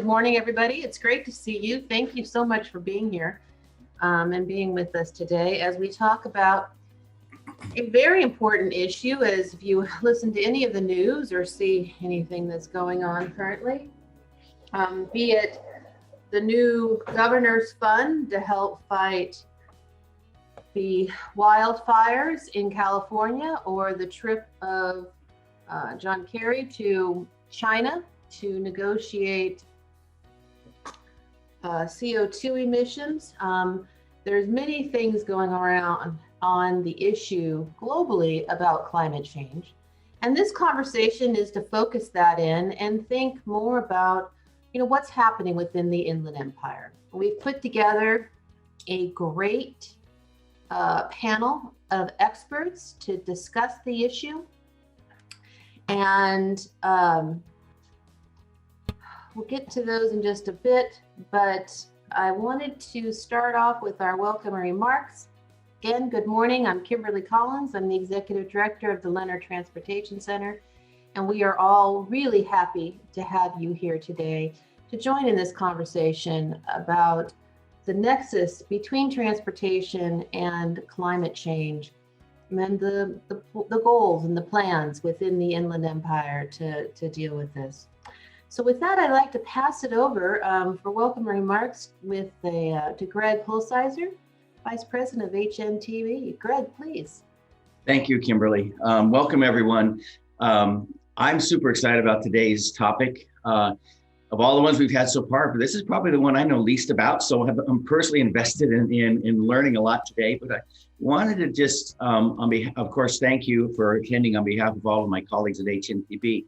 Good morning, everybody. It's great to see you. Thank you so much for being here and being with us today as we talk about a very important issue. As if you listen to any of the news or see anything that's going on currently, be it the new governor's fund to help fight the wildfires in California, or the trip of John Kerry to China to negotiate CO2 emissions. There's many things going around on the issue globally about climate change. And this conversation is to focus that in and think more about, what's happening within the Inland Empire. We've put together a great panel of experts to discuss the issue. And we'll get to those in just a bit, but I wanted to start off with our welcome remarks. Again, good morning. I'm Kimberly Collins. I'm the Executive Director of the Leonard Transportation Center, and we are all really happy to have you here today to join in this conversation about the nexus between transportation and climate change, and the goals and the plans within the Inland Empire to deal with this. So with that, I'd like to pass it over for welcome remarks to Greg Hulsizer, Vice President of HNTV. Greg, please. Thank you, Kimberly. Welcome, everyone. I'm super excited about today's topic. Of all the ones we've had so far, but this is probably the one I know least about. So I'm personally invested in learning a lot today. But I wanted to just, of course, thank you for attending on behalf of all of my colleagues at HNTV.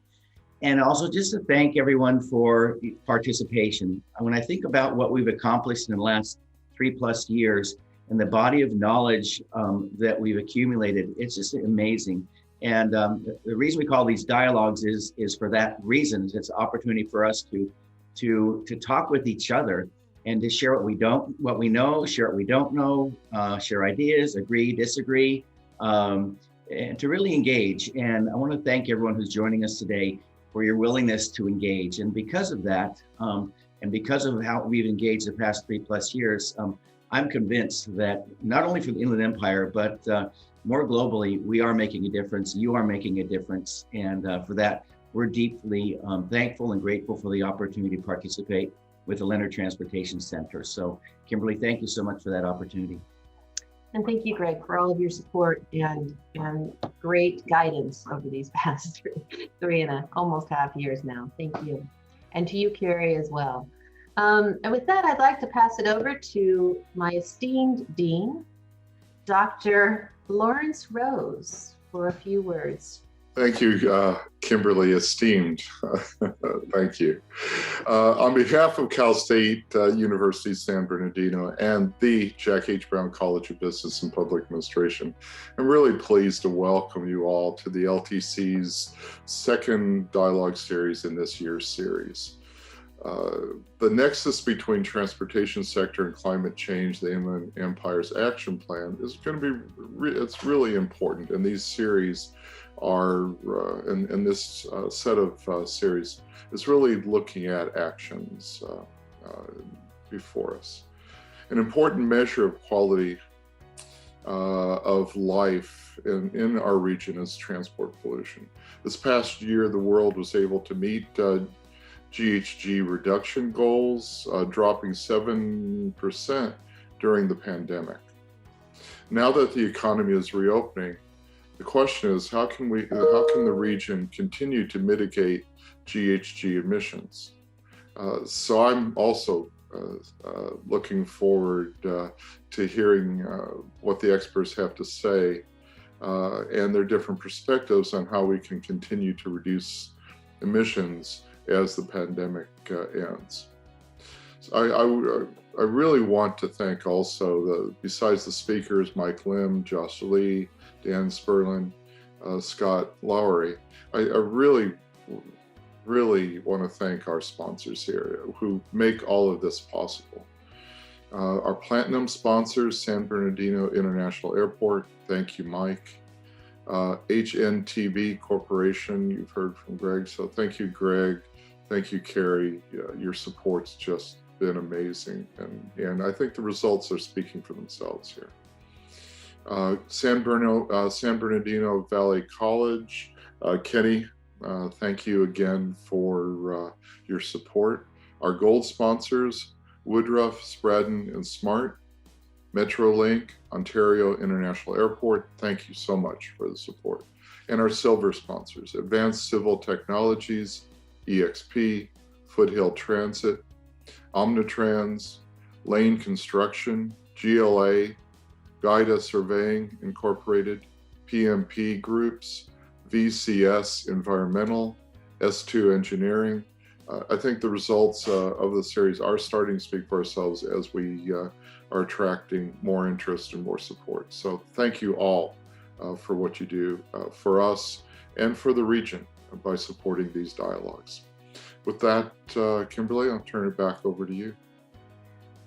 And also just to thank everyone for participation. When I think about what we've accomplished in the last 3+ years and the body of knowledge that we've accumulated, it's just amazing. And the reason we call these dialogues is for that reason. It's an opportunity for us to talk with each other and to share what we know, share what we don't know, share ideas, agree, disagree, and to really engage. And I want to thank everyone who's joining us today for your willingness to engage. And because of that, and because of how we've engaged the past 3+ years, I'm convinced that not only for the Inland Empire, but more globally, we are making a difference. You are making a difference. And for that, we're deeply thankful and grateful for the opportunity to participate with the Leonard Transportation Center. So Kimberly, thank you so much for that opportunity. And thank you, Greg, for all of your support and great guidance over these past three and almost half years now. Thank you. And to you, Carrie, as well. And with that, I'd like to pass it over to my esteemed Dean, Dr. Lawrence Rose, for a few words. Thank you, Kimberly, esteemed. Thank you. On behalf of Cal State University San Bernardino and the Jack H. Brown College of Business and Public Administration, I'm really pleased to welcome you all to the LTC's second dialogue series in this year's series. The nexus between transportation sector and climate change, the Inland Empire's action plan, is going to be, it's really important. And these series are, and this set of series is really looking at actions before us. An important measure of quality of life in our region is transport pollution. This past year, the world was able to meet GHG reduction goals, dropping 7% during the pandemic. Now that the economy is reopening, the question is, how can the region continue to mitigate GHG emissions? So I'm also looking forward to hearing what the experts have to say and their different perspectives on how we can continue to reduce emissions as the pandemic ends. So I really want to thank also, besides the speakers, Mike Lim, Josh Lee, Dan Sperlin, Scott Lowery, I really want to thank our sponsors here who make all of this possible. Our platinum sponsors, San Bernardino International Airport, thank you, Mike. HNTV Corporation, you've heard from Greg, so thank you, Greg, Thank you, Carrie. Your support's just been amazing. And I think the results are speaking for themselves here. San Bernardino Valley College, Kenny, thank you again for your support. Our gold sponsors, Woodruff, Spraddon, and Smart, Metrolink, Ontario International Airport, thank you so much for the support. And our silver sponsors, Advanced Civil Technologies, EXP, Foothill Transit, Omnitrans, Lane Construction, GLA, Guida Surveying Incorporated, PMP Groups, VCS Environmental, S2 Engineering. I think the results of the series are starting to speak for ourselves as we are attracting more interest and more support. So thank you all for what you do for us and for the region by supporting these dialogues. With that, Kimberly, I'll turn it back over to you.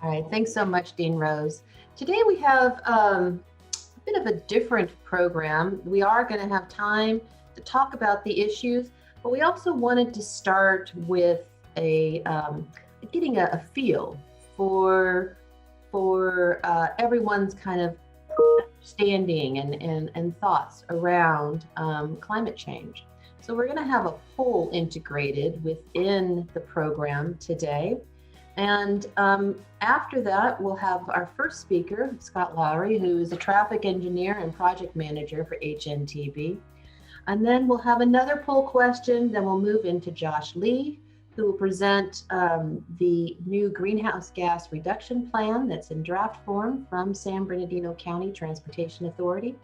All right, thanks so much, Dean Rose. Today we have a bit of a different program. We are going to have time to talk about the issues, but we also wanted to start with getting a feel for everyone's kind of understanding and thoughts around climate change. So we're going to have a poll integrated within the program today. And after that, we'll have our first speaker, Scott Lowry, who is a traffic engineer and project manager for HNTB. And then we'll have another poll question. Then we'll move into Josh Lee, who will present the new greenhouse gas reduction plan that's in draft form from San Bernardino County Transportation Authority.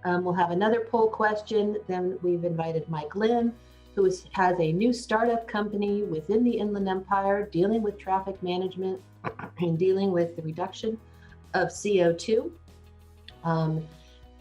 We'll have another poll question. Then we've invited Mike Lynn, who has a new startup company within the Inland Empire dealing with traffic management and dealing with the reduction of CO2.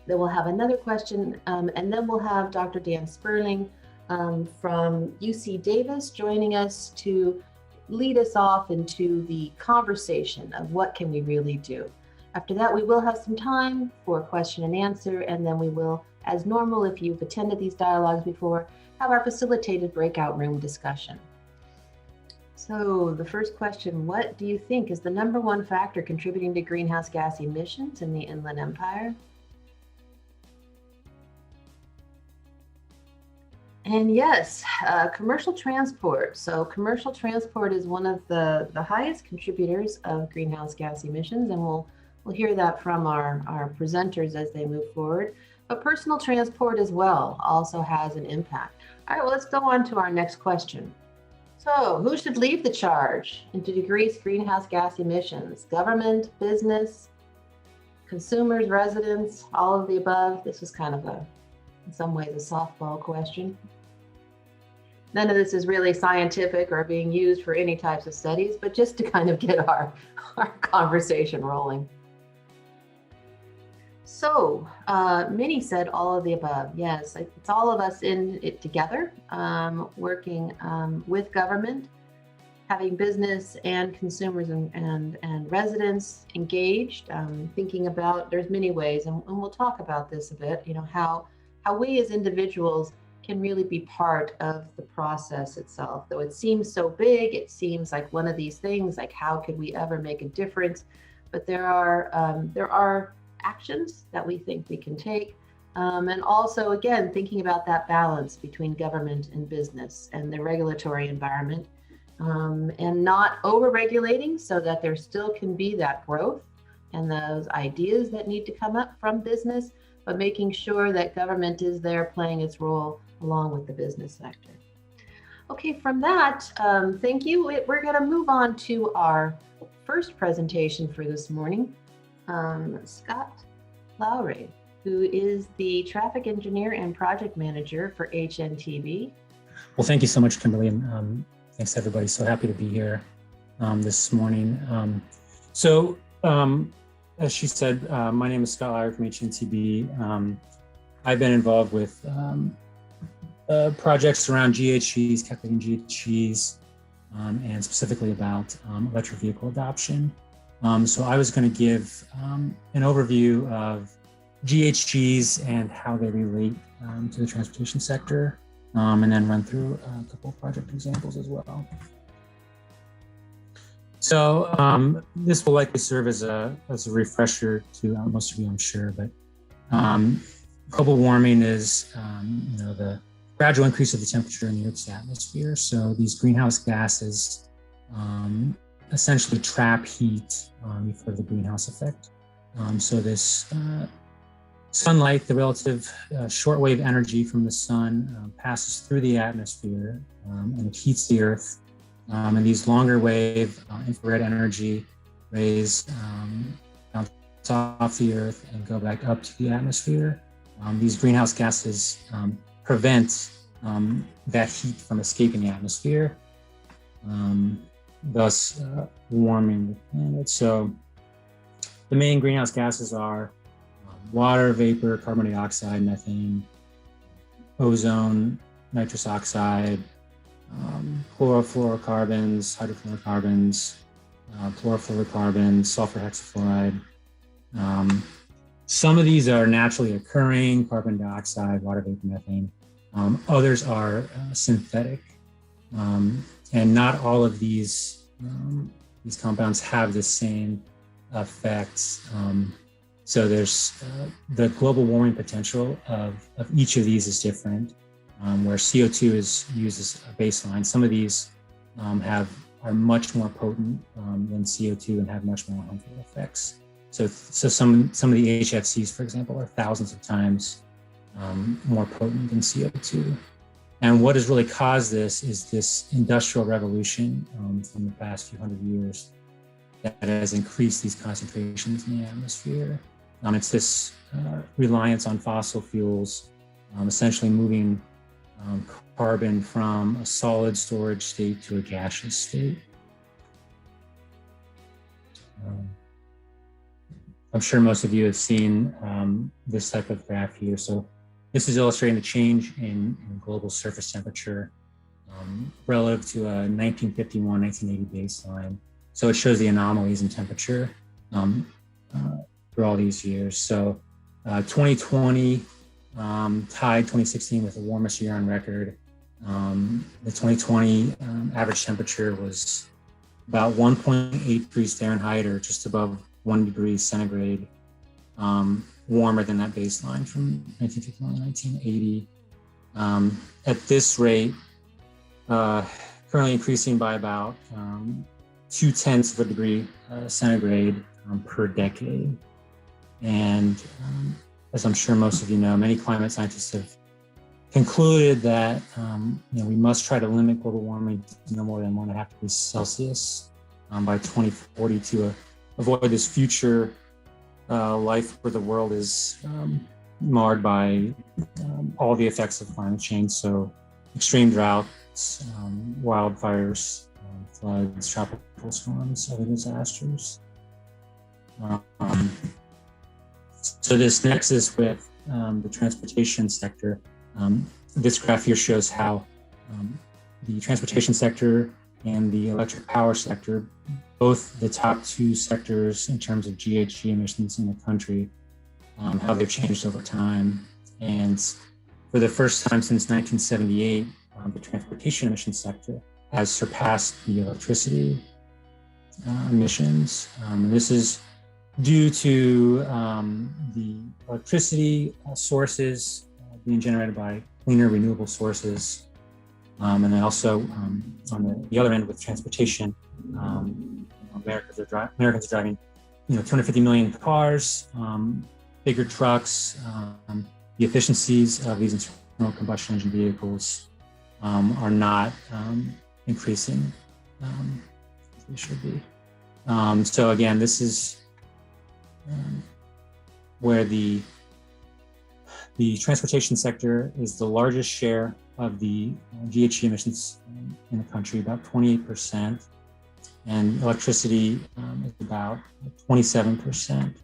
Then we'll have another question, and then we'll have Dr. Dan Sperling from UC Davis joining us to lead us off into the conversation of what can we really do. After that, we will have some time for question and answer, and then we will, as normal, if you've attended these dialogues before, have our facilitated breakout room discussion. So the first question, what do you think is the #1 factor contributing to greenhouse gas emissions in the Inland Empire? And yes, commercial transport. So commercial transport is one of the highest contributors of greenhouse gas emissions, and we'll hear that from our presenters as they move forward. But personal transport as well also has an impact. All right, well, let's go on to our next question. So who should lead the charge into decrease greenhouse gas emissions? Government, business, consumers, residents, all of the above? This was kind of in some ways, a softball question. None of this is really scientific or being used for any types of studies, but just to kind of get our conversation rolling. So Minnie said all of the above. Yes, it's all of us in it together, working with government, having business and consumers and residents engaged, thinking about, there's many ways, and we'll talk about this a bit, how we as individuals can really be part of the process itself. Though it seems so big, it seems like one of these things, like how could we ever make a difference? But there are actions that we think we can take. And also, again, thinking about that balance between government and business and the regulatory environment, and not over-regulating so that there still can be that growth and those ideas that need to come up from business, but making sure that government is there playing its role along with the business sector. Okay, from that, thank you. We're going to move on to our first presentation for this morning. Scott Lowry, who is the traffic engineer and project manager for HNTB. Well, thank you so much, Kimberly, and thanks everybody. So happy to be here this morning. As she said, my name is Scott Lowry from HNTB. I've been involved with projects around GHGs, calculating GHGs, and specifically about electric vehicle adoption. So I was going to give an overview of GHGs and how they relate to the transportation sector, and then run through a couple of project examples as well. So this will likely serve as a refresher to most of you, I'm sure, but global warming is the gradual increase of the temperature in the Earth's atmosphere. So these greenhouse gases essentially trap heat. You've heard of the greenhouse effect. So this sunlight, the relative shortwave energy from the sun passes through the atmosphere and it heats the Earth. And these longer wave infrared energy rays bounce off the Earth and go back up to the atmosphere. These greenhouse gases prevent that heat from escaping the atmosphere, thus warming the planet. So the main greenhouse gases are water vapor, carbon dioxide, methane, ozone, nitrous oxide, chlorofluorocarbons, hydrofluorocarbons, chlorofluorocarbons, sulfur hexafluoride. Some of these are naturally occurring, carbon dioxide, water vapor, methane. Others are synthetic. And not all of these compounds have the same effects. So there's the global warming potential of each of these is different, where CO2 is used as a baseline. Some of these are much more potent than CO2 and have much more harmful effects. So some of the HFCs, for example, are thousands of times more potent than CO2. And what has really caused this is this industrial revolution from the past few hundred years that has increased these concentrations in the atmosphere. It's this reliance on fossil fuels, essentially moving carbon from a solid storage state to a gaseous state. I'm sure most of you have seen this type of graph here. So this is illustrating the change in global surface temperature relative to a 1951, 1980 baseline. So it shows the anomalies in temperature through all these years. So 2020 tied 2016 with the warmest year on record. The 2020 average temperature was about 1.8 degrees Fahrenheit, or just above 1 degree centigrade, warmer than that baseline from 1951 to 1980. At this rate, currently increasing by about 0.2 of a degree centigrade per decade. And as I'm sure most of you know, many climate scientists have concluded that we must try to limit global warming to no more than 1.5 degrees Celsius by 2040 to avoid this future life where the world is marred by all the effects of climate change. So extreme droughts, wildfires, floods, tropical storms, other disasters. So this nexus with the transportation sector, this graph here shows how the transportation sector and the electric power sector, both the top two sectors in terms of GHG emissions in the country, how they've changed over time. And for the first time since 1978, the transportation emissions sector has surpassed the electricity emissions. This is due to the electricity sources being generated by cleaner renewable sources. And then also on the other end with transportation, Americans are driving 250 million cars, bigger trucks. The efficiencies of these internal combustion engine vehicles are not increasing as they should be. So again, this is where the transportation sector is the largest share of the GHG emissions in the country, about 28%, and electricity is about 27%.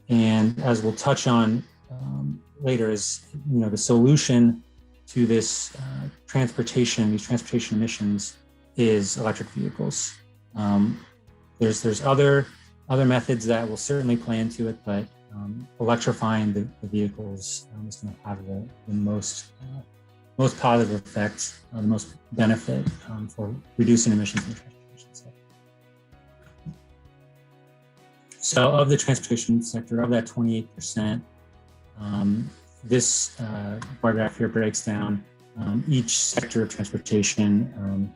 And as we'll touch on later, is the solution to this these transportation emissions is electric vehicles. There's other methods that will certainly play into it, but electrifying the vehicles is going to have the most positive effect, the most benefit for reducing emissions in the transportation sector. So of the transportation sector, of that 28%, this bar graph here breaks down each sector of transportation.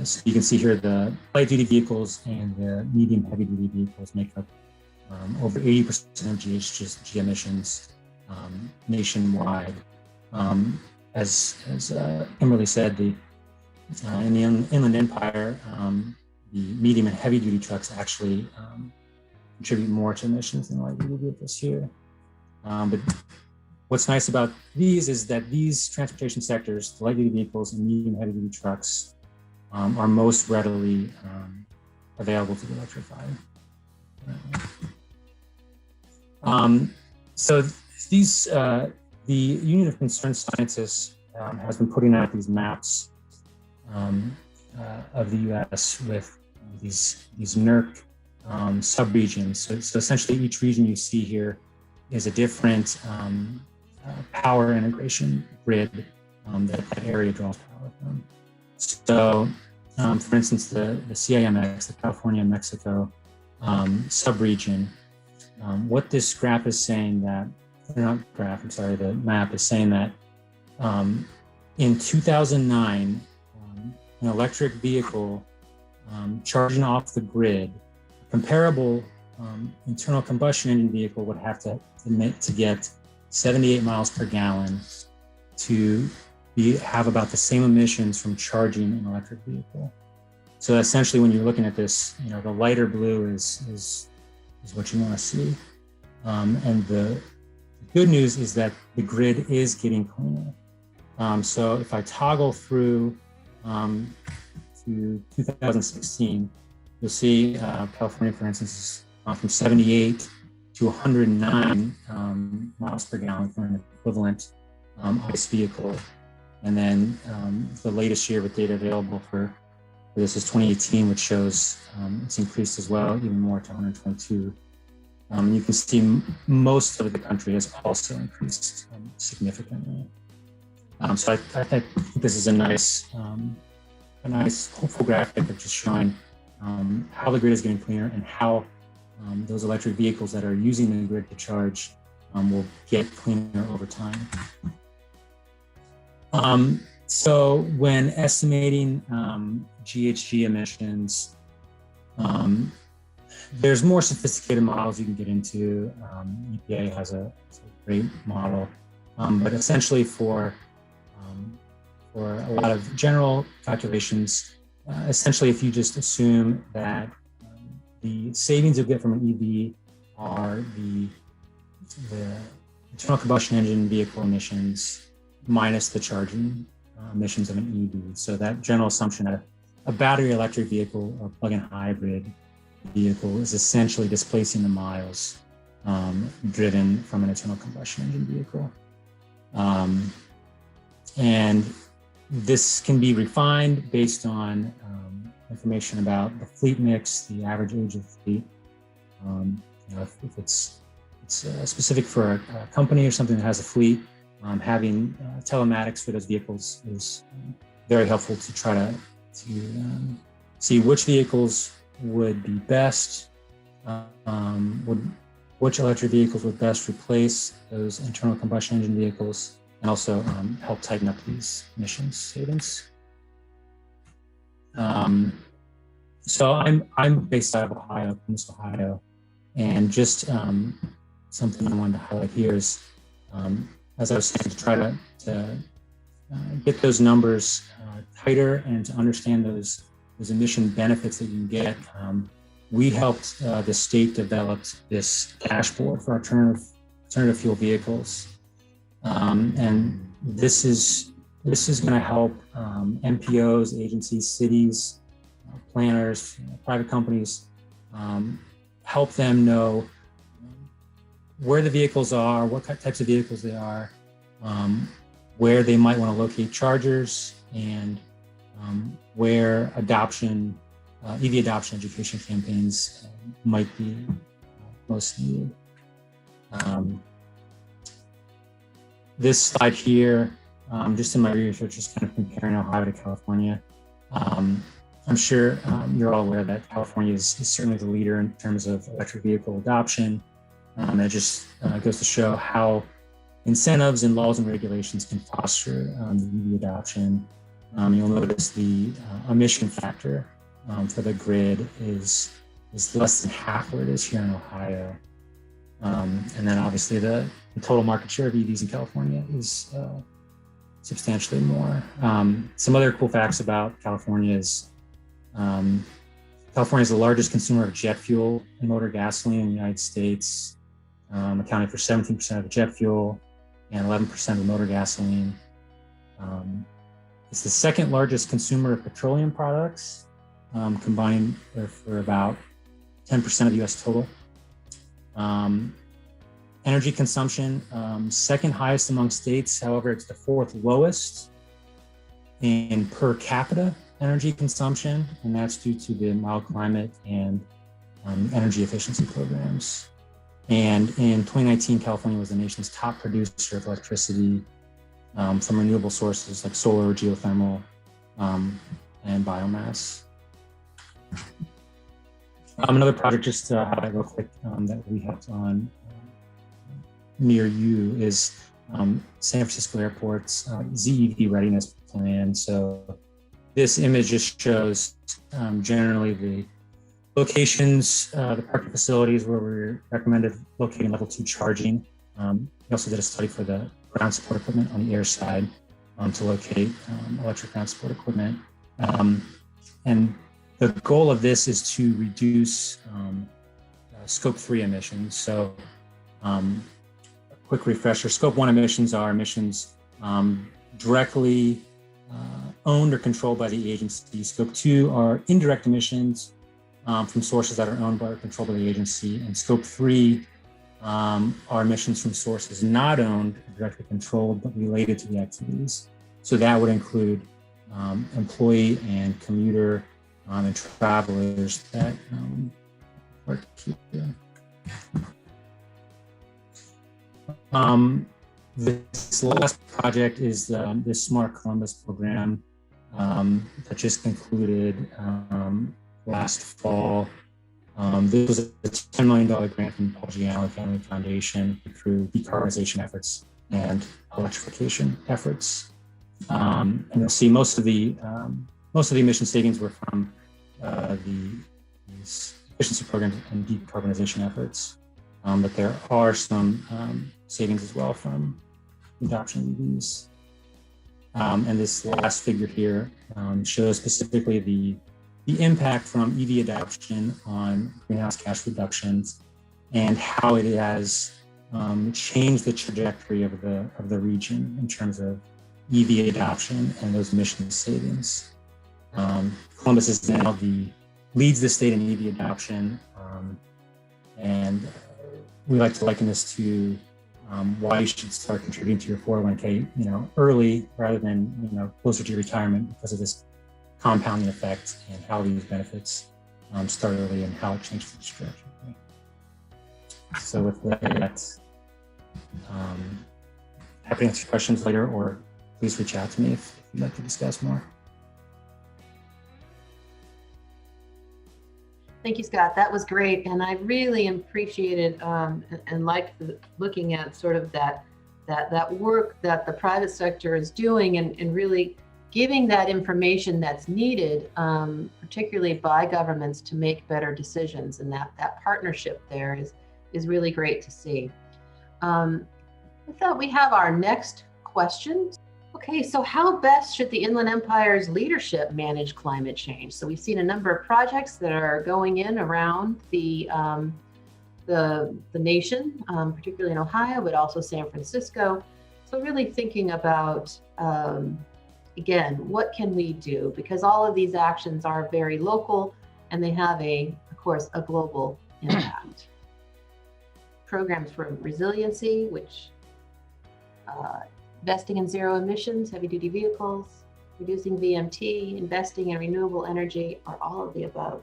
So you can see here the light duty vehicles and the medium heavy duty vehicles make up over 80% of GHG emissions nationwide. As Kimberly said, in the Inland Empire, the medium and heavy duty trucks actually contribute more to emissions than light duty vehicles here. But what's nice about these is that these transportation sectors, the light duty vehicles and medium and heavy duty trucks, are most readily available to be electrified. So these, the Union of Concerned Scientists has been putting out these maps of the U.S. with these NERC subregions. So essentially, each region you see here is a different power integration grid that area draws power from. So, for instance, the CIMX, the California and Mexico subregion, what this graph is saying that, not graph, I'm sorry, the map is saying that in 2009, an electric vehicle charging off the grid, comparable internal combustion engine vehicle would have to get 78 miles per gallon to have about the same emissions from charging an electric vehicle. So essentially, when you're looking at this, the lighter blue is what you want to see. And the good news is that the grid is getting cleaner. So if I toggle through to 2016, you'll see California, for instance, has gone from 78 to 109 miles per gallon for an equivalent ICE vehicle. And then the latest year with data available for this is 2018, which shows it's increased as well, even more to 122. You can see most of the country has also increased significantly. So I think this is a nice hopeful graphic of just showing how the grid is getting cleaner and how those electric vehicles that are using the grid to charge will get cleaner over time. So when estimating GHG emissions, there's more sophisticated models you can get into. EPA has a great model, but essentially for a lot of general calculations, essentially if you just assume that the savings you'll get from an EV are the internal combustion engine vehicle emissions minus the charging emissions of an EV. So that general assumption that a battery electric vehicle or plug-in hybrid vehicle is essentially displacing the miles driven from an internal combustion engine vehicle. And this can be refined based on information about the fleet mix, the average age of the fleet. If it's specific for a company or something that has a fleet, having telematics for those vehicles is very helpful to try to see which vehicles would be best, which electric vehicles would best replace those internal combustion engine vehicles, and also help tighten up these emissions savings. So I'm based out of Ohio, Columbus, Ohio, and just something I wanted to highlight here is, as I was saying, to try to get those numbers tighter and to understand those emission benefits that you can get. We helped the state develop this dashboard for alternative fuel vehicles, and this is going to help MPOs, agencies, cities, planners, private companies, help them know where the vehicles are, what types of vehicles they are, where they might want to locate chargers, and where EV adoption education campaigns might be most needed. This slide here, just in my research, just kind of comparing Ohio to California. I'm sure you're all aware that California is certainly the leader in terms of electric vehicle adoption. That just goes to show how incentives and laws and regulations can foster the EV adoption. You'll notice the emission factor for the grid is less than half what it is here in Ohio. And then obviously the total market share of EVs in California is substantially more. Some other cool facts about California is California is the largest consumer of jet fuel and motor gasoline in the United States, accounting for 17% of the jet fuel and 11% of the motor gasoline. It's the second largest consumer of petroleum products, combined for about 10% of the US total. Energy consumption, second highest among states. However, it's the fourth lowest in per capita energy consumption, and that's due to the mild climate and energy efficiency programs. And in 2019, California was the nation's top producer of electricity from renewable sources like solar, geothermal, and biomass. Another project, just to highlight real quick, that we have on near you is San Francisco Airport's ZEV readiness plan. So this image just shows generally the locations, the parking facilities where we recommended locating level 2 charging. We also did a study for the ground support equipment on the air side to locate electric ground support equipment. And the goal of this is to reduce scope 3 emissions. So a quick refresher, scope 1 emissions are emissions directly owned or controlled by the agency. Scope 2 are indirect emissions from sources that are owned by or controlled by the agency. And scope 3 are emissions from sources not owned, directly controlled, but related to the activities. So that would include employee and commuter and travelers that work here. This last project is this Smart Columbus program that just concluded last fall. This was a $10 million grant from the Paul G. Allen Family Foundation through decarbonization efforts and electrification efforts. And you'll see most of the emission savings were from these efficiency programs and decarbonization efforts. But there are some savings as well from adoption of EVs. And this last figure here shows specifically the impact from EV adoption on greenhouse gas reductions and how it has changed the trajectory of the region in terms of EV adoption and those emission savings. Columbus is now leads the state in EV adoption, and we like to liken this to why you should start contributing to your 401k, early rather than closer to your retirement, because of this compounding effect and how these benefits start early and how it changes the trajectory. So with that, happy to answer questions later, or please reach out to me if you'd like to discuss more. Thank you, Scott. That was great, and I really appreciated and liked looking at sort of that work that the private sector is doing, and really giving that information that's needed, particularly by governments, to make better decisions. And that partnership there is really great to see. With that, we have our next question. Okay, so how best should the Inland Empire's leadership manage climate change? So we've seen a number of projects that are going in around the nation, particularly in Ohio, but also San Francisco. So really thinking about, again, what can we do? Because all of these actions are very local and they have of course, a global impact. Programs for resiliency, which investing in zero emissions, heavy duty vehicles, reducing VMT, investing in renewable energy, are all of the above.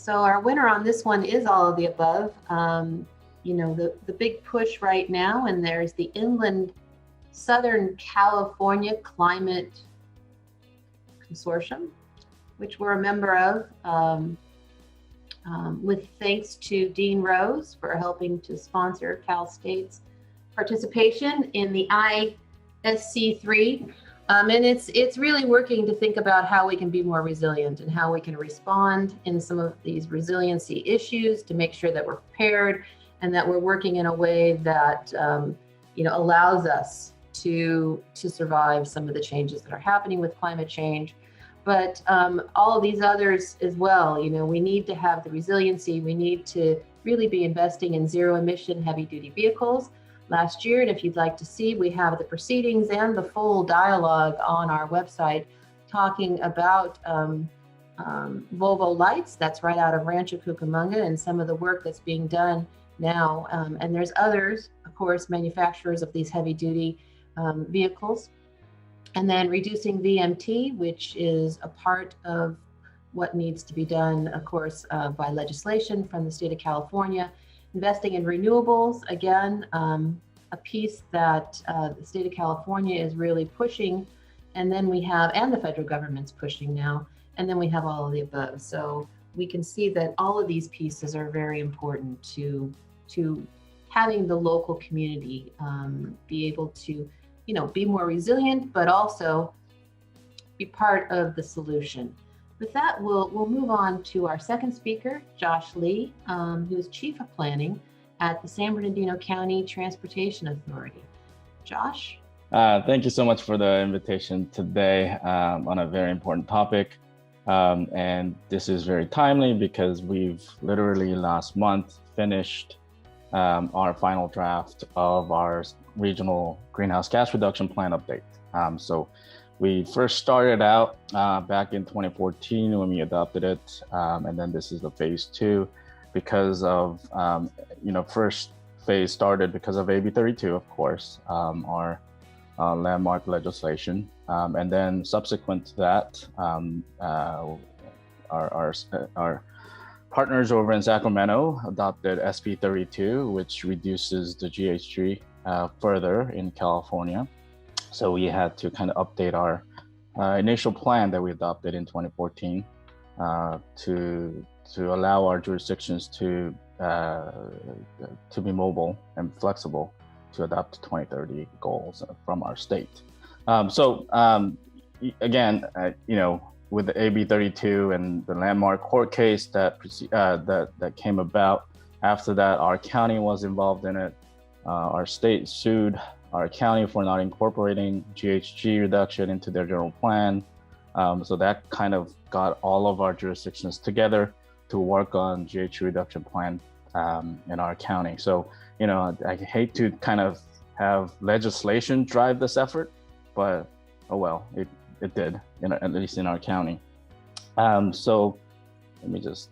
So our winner on this one is all of the above. The big push right now, and there's the Inland Southern California Climate Consortium, which we're a member of, with thanks to Dean Rose for helping to sponsor Cal State's participation in the ISC3. And it's really working to think about how we can be more resilient and how we can respond in some of these resiliency issues to make sure that we're prepared and that we're working in a way that allows us to survive some of the changes that are happening with climate change. But all of these others as well, we need to have the resiliency. We need to really be investing in zero emission heavy duty vehicles. Last year, and if you'd like to see, we have the proceedings and the full dialogue on our website talking about Volvo Lights. That's right out of Rancho Cucamonga, and some of the work that's being done now. And there's others, of course, manufacturers of these heavy duty vehicles. And then reducing VMT, which is a part of what needs to be done, of course, by legislation from the state of California. Investing in renewables, again, a piece that the state of California is really pushing, and then we have, and the federal government's pushing now, and then we have all of the above. So we can see that all of these pieces are very important to having the local community be able to, be more resilient, but also be part of the solution. With that, we'll move on to our second speaker, Josh Lee, who is Chief of Planning at the San Bernardino County Transportation Authority. Josh? Thank you so much for the invitation today on a very important topic. And this is very timely because we've literally last month finished our final draft of our regional greenhouse gas reduction plan update. So we first started out back in 2014 when we adopted it, and then this is the phase 2 because of, first phase started because of AB 32, of course, our landmark legislation, and then subsequent to that, our partners over in Sacramento adopted SB 32, which reduces the GHG further in California. So we had to kind of update our initial plan that we adopted in 2014 to allow our jurisdictions to be mobile and flexible to adopt 2030 goals from our state. Again, with the AB 32 and the landmark court case that came about, after that, our county was involved in it. Our state sued our county for not incorporating GHG reduction into their general plan. So that kind of got all of our jurisdictions together to work on GHG reduction plan in our county. So, I hate to kind of have legislation drive this effort, but oh well, it did, at least in our county. So let me just,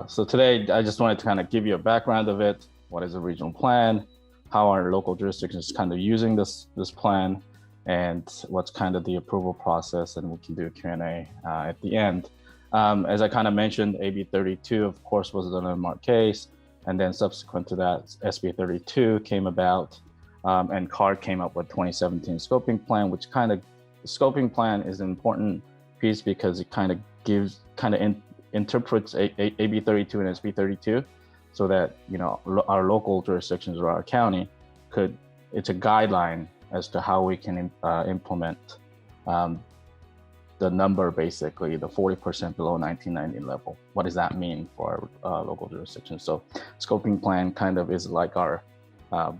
so today I just wanted to kind of give you a background of it. What is a regional plan? How our local jurisdictions kind of using this plan, and what's kind of the approval process, and we can do a Q&A at the end. As I kind of mentioned, AB 32, of course, was the landmark case, and then subsequent to that, SB 32 came about, and CARD came up with 2017 scoping plan, which kind of, the scoping plan is an important piece because it kind of interprets AB 32 and SB 32. So that, our local jurisdictions or our county it's a guideline as to how we can implement the number, basically the 40% below 1990 level. What does that mean for our local jurisdictions? So scoping plan kind of is like our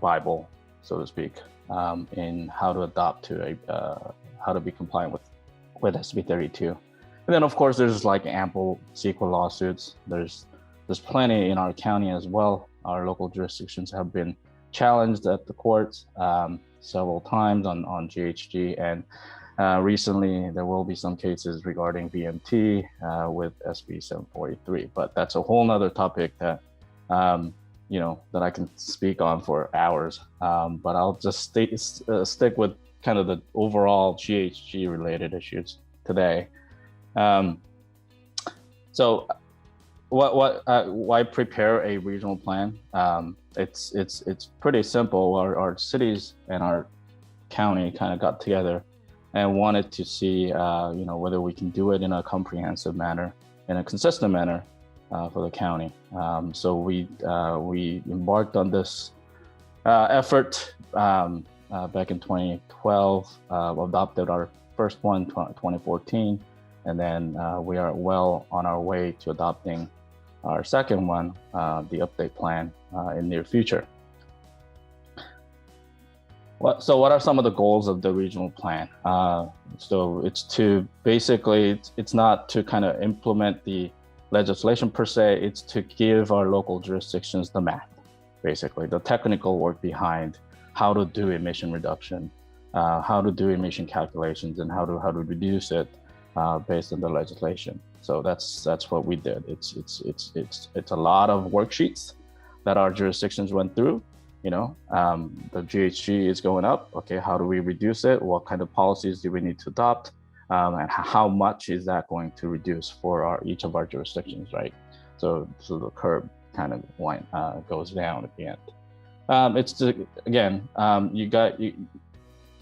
Bible, so to speak, in how to adopt to how to be compliant with SB 32. And then of course there's like ample CEQA lawsuits. There's plenty in our county as well. Our local jurisdictions have been challenged at the courts several times on GHG, and recently there will be some cases regarding VMT with SB 743. But that's a whole nother topic that that I can speak on for hours. But I'll just stick with kind of the overall GHG related issues today. So why prepare a regional plan? It's pretty simple. Our cities and our county kind of got together and wanted to see whether we can do it in a comprehensive manner, in a consistent manner for the county. So we embarked on this effort back in 2012, adopted our first one 2014, and then we are well on our way to adopting our second one, the update plan, in near future. So what are some of the goals of the regional plan? So it's to basically, it's not to kind of implement the legislation per se, it's to give our local jurisdictions the math, basically the technical work behind how to do emission reduction, how to do emission calculations, and how to reduce it based on the legislation. So that's what we did. It's a lot of worksheets that our jurisdictions went through. The GHG is going up. Okay, how do we reduce it? What kind of policies do we need to adopt? And how much is that going to reduce for each of our jurisdictions, right? So the curve kind of goes down at the end.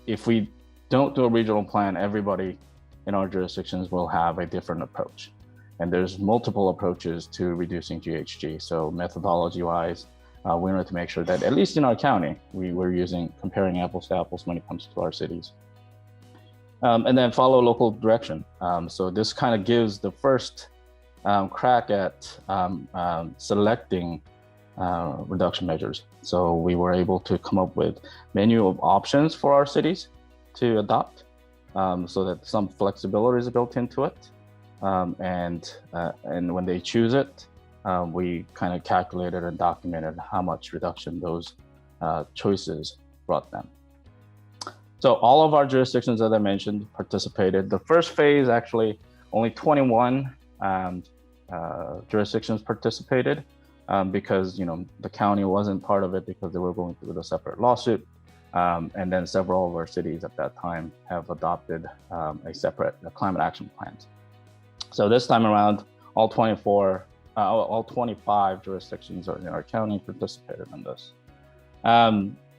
If we don't do a regional plan, everybody in our jurisdictions will have a different approach. And there's multiple approaches to reducing GHG. So methodology-wise, we wanted to make sure that at least in our county, we were comparing apples to apples when it comes to our cities. And then follow local direction. So this kind of gives the first crack at selecting reduction measures. So we were able to come up with menu of options for our cities to adopt, so that some flexibility is built into it. And when they choose it, we kind of calculated and documented how much reduction those choices brought them. So all of our jurisdictions, as I mentioned, participated. The first phase, actually, only 21 jurisdictions participated because the county wasn't part of it because they were going through a separate lawsuit. And then several of our cities at that time have adopted a separate climate action plans. So this time around, all 25 jurisdictions in our county participated in this.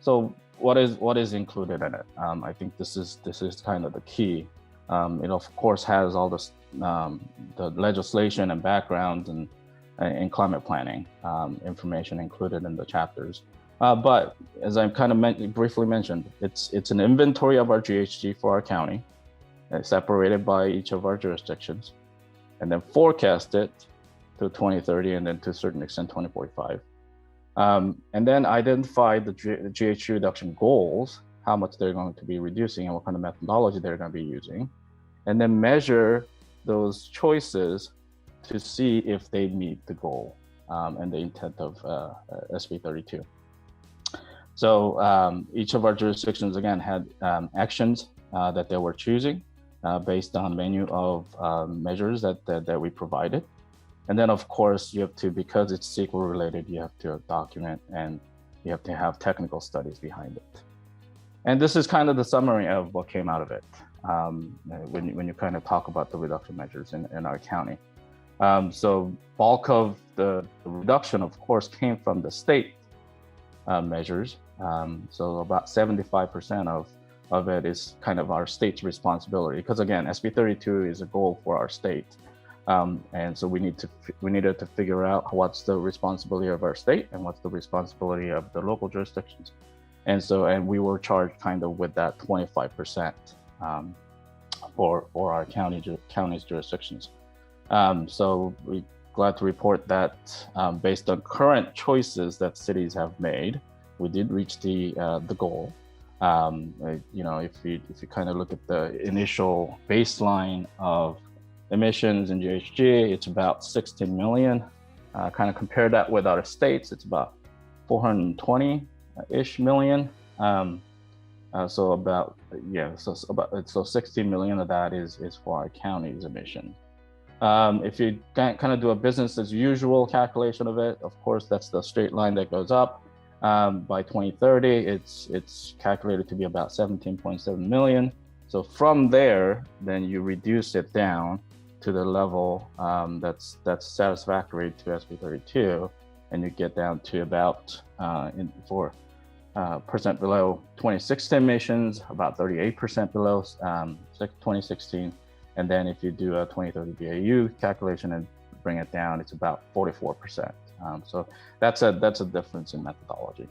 So what is included in it? I think this is kind of the key. It of course has all this the legislation and background and climate planning information included in the chapters. But as I kind of briefly mentioned, it's an inventory of our GHG for our county, separated by each of our jurisdictions, and then forecast it to 2030 and then to a certain extent 2045. And then identify the GHG reduction goals, how much they're going to be reducing and what kind of methodology they're going to be using, and then measure those choices to see if they meet the goal and the intent of SB 32. So each of our jurisdictions, again, had actions that they were choosing based on a menu of measures that we provided. And then, of course, you have to, because it's SQL related, you have to document and you have to have technical studies behind it. And this is kind of the summary of what came out of it when you kind of talk about the reduction measures in our county. So bulk of the reduction, of course, came from the state measures. So about 75% of it is kind of our state's responsibility, because again, SB 32 is a goal for our state. And so we needed to figure out what's the responsibility of our state and what's the responsibility of the local jurisdictions. And we were charged kind of with that 25% for our county's jurisdictions. So we're glad to report that based on current choices that cities have made, we did reach the goal. If you kind of look at the initial baseline of emissions in GHG, it's about 16 million. Kind of compare that with other states, it's about 420-ish million. So 16 million of that is for our county's emissions. If you kind of do a business as usual calculation of it, of course, that's the straight line that goes up. By 2030, it's calculated to be about 17.7 million. So from there, then you reduce it down to the level that's satisfactory to SB 32, and you get down to about percent below 2016 emissions, about 38% below 2016, and then if you do a 2030 BAU calculation and bring it down, it's about 44%. So that's a difference in methodology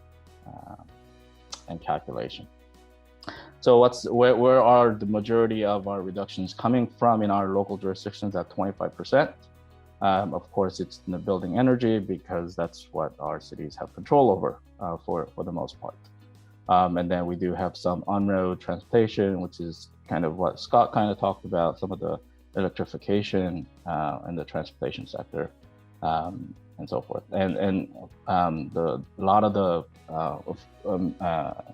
and calculation. So where are the majority of our reductions coming from in our local jurisdictions at 25%? Of course, it's in the building energy because that's what our cities have control over for the most part. And then we do have some on-road transportation, which is kind of what Scott kind of talked about, some of the electrification in the transportation sector, and so forth. And a lot of the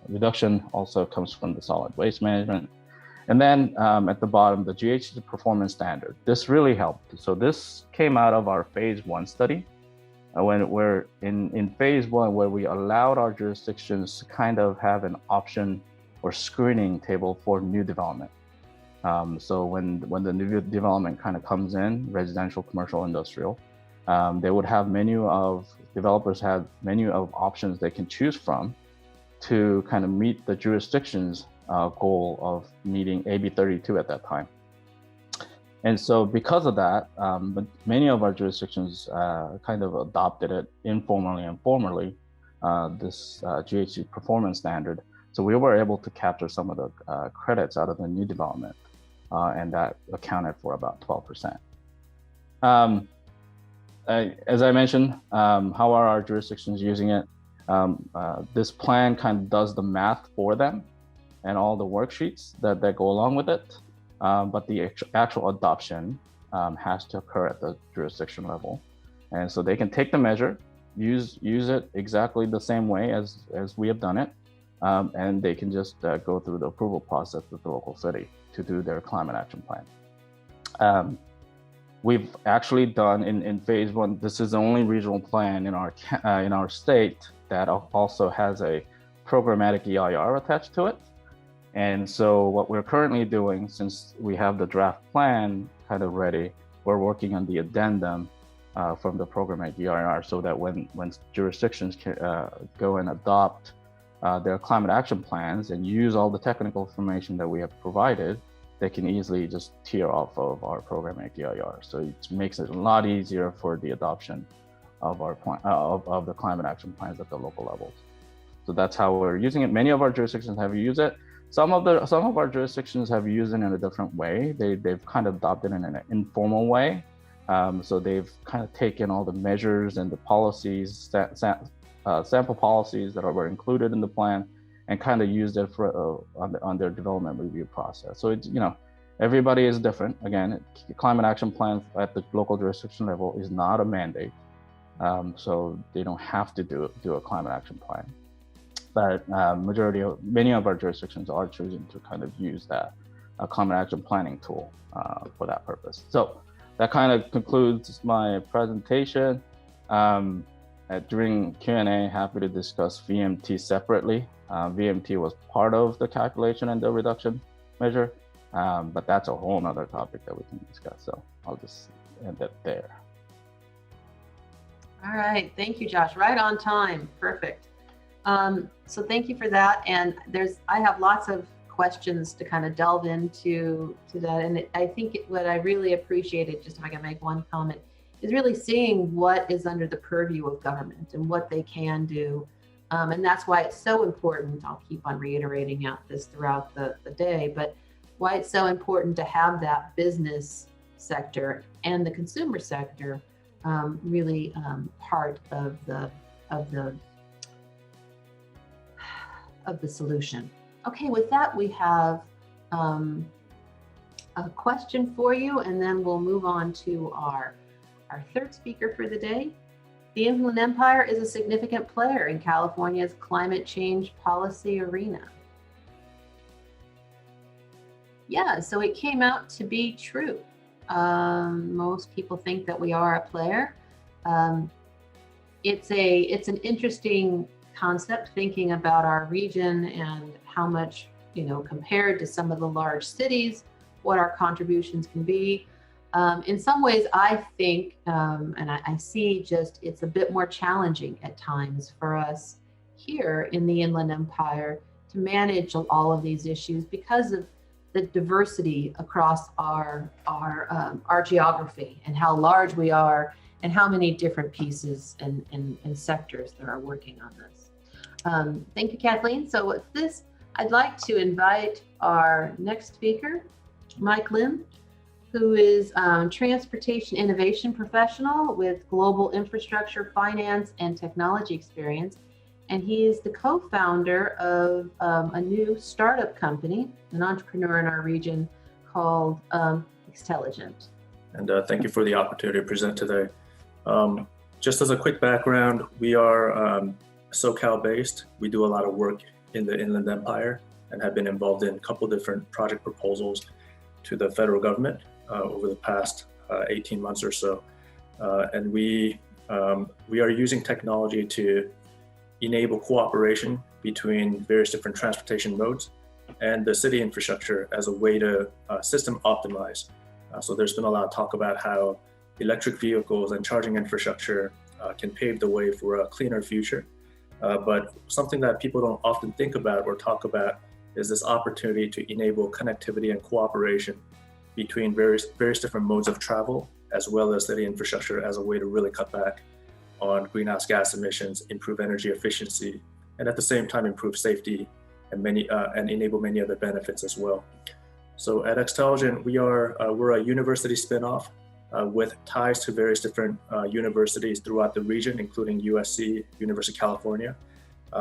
reduction also comes from the solid waste management. And then at the bottom, the GHG performance standard. This really helped. So this came out of our phase 1 study. When we're in phase 1, where we allowed our jurisdictions to kind of have an option or screening table for new development. So when the new development kind of comes in, residential, commercial, industrial, they would have developers had menu of options they can choose from to kind of meet the jurisdiction's goal of meeting AB 32 at that time. And so because of that, many of our jurisdictions kind of adopted it informally and formally, this GHG performance standard. So we were able to capture some of the credits out of the new development, and that accounted for about 12%. As I mentioned, how are our jurisdictions using it? This plan kind of does the math for them and all the worksheets that go along with it. But the actual adoption has to occur at the jurisdiction level. And so they can take the measure, use it exactly the same way as we have done it, and they can just go through the approval process with the local city to do their climate action plan. We've actually done in phase 1, this is the only regional plan in our state that also has a programmatic EIR attached to it. And so what we're currently doing, since we have the draft plan kind of ready, we're working on the addendum from the programmatic EIR so that when jurisdictions can go and adopt their climate action plans and use all the technical information that we have provided, they can easily just tier off of our programmatic EIR. So it makes it a lot easier for the adoption of our of the climate action plans at the local levels. So that's how we're using it. Many of our jurisdictions have used it. Some of our jurisdictions have used it in a different way. They've kind of adopted it in an informal way. So they've kind of taken all the measures and the policies, sample policies that were included in the plan, and kind of used it for on their development review process. So it's, everybody is different. Again, climate action plan at the local jurisdiction level is not a mandate. So they don't have to do a climate action plan. But many of our jurisdictions are choosing to kind of use that climate action planning tool for that purpose. So that kind of concludes my presentation. During Q&A, happy to discuss VMT separately. VMT was part of the calculation and the reduction measure, but that's a whole nother topic that we can discuss. So I'll just end it there. All right, thank you, Josh. Right on time, perfect. So thank you for that. And I have lots of questions to kind of delve into that. And I think what I really appreciated, just if I can make one comment, is really seeing what is under the purview of government and what they can do. And that's why it's so important. I'll keep on reiterating this throughout the day, but why it's so important to have that business sector and the consumer sector really part of the solution. Okay, with that, we have a question for you, and then we'll move on to our third speaker for the day. The Inland Empire is a significant player in California's climate change policy arena. Yeah, so it came out to be true. Most people think that we are a player. It's an interesting concept, thinking about our region and how much, compared to some of the large cities, what our contributions can be. In some ways, I think, and I see just it's a bit more challenging at times for us here in the Inland Empire to manage all of these issues because of the diversity across our geography and how large we are and how many different pieces and sectors there are working on this. Thank you, Kathleen. So with this, I'd like to invite our next speaker, Mike Lim, who is transportation innovation professional with global infrastructure, finance, and technology experience. And he is the co-founder of a new startup company, an entrepreneur in our region called Xtelligent. And thank you for the opportunity to present today. Just as a quick background, we are SoCal based. We do a lot of work in the Inland Empire and have been involved in a couple different project proposals to the federal government over the past 18 months or so. And we are using technology to enable cooperation between various different transportation modes and the city infrastructure as a way to system optimize. So there's been a lot of talk about how electric vehicles and charging infrastructure can pave the way for a cleaner future. But something that people don't often think about or talk about is this opportunity to enable connectivity and cooperation between various different modes of travel, as well as city infrastructure as a way to really cut back on greenhouse gas emissions, improve energy efficiency, and at the same time improve safety and enable many other benefits as well. So at Xtelligent, we're a university spinoff with ties to various different universities throughout the region, including USC, University of California.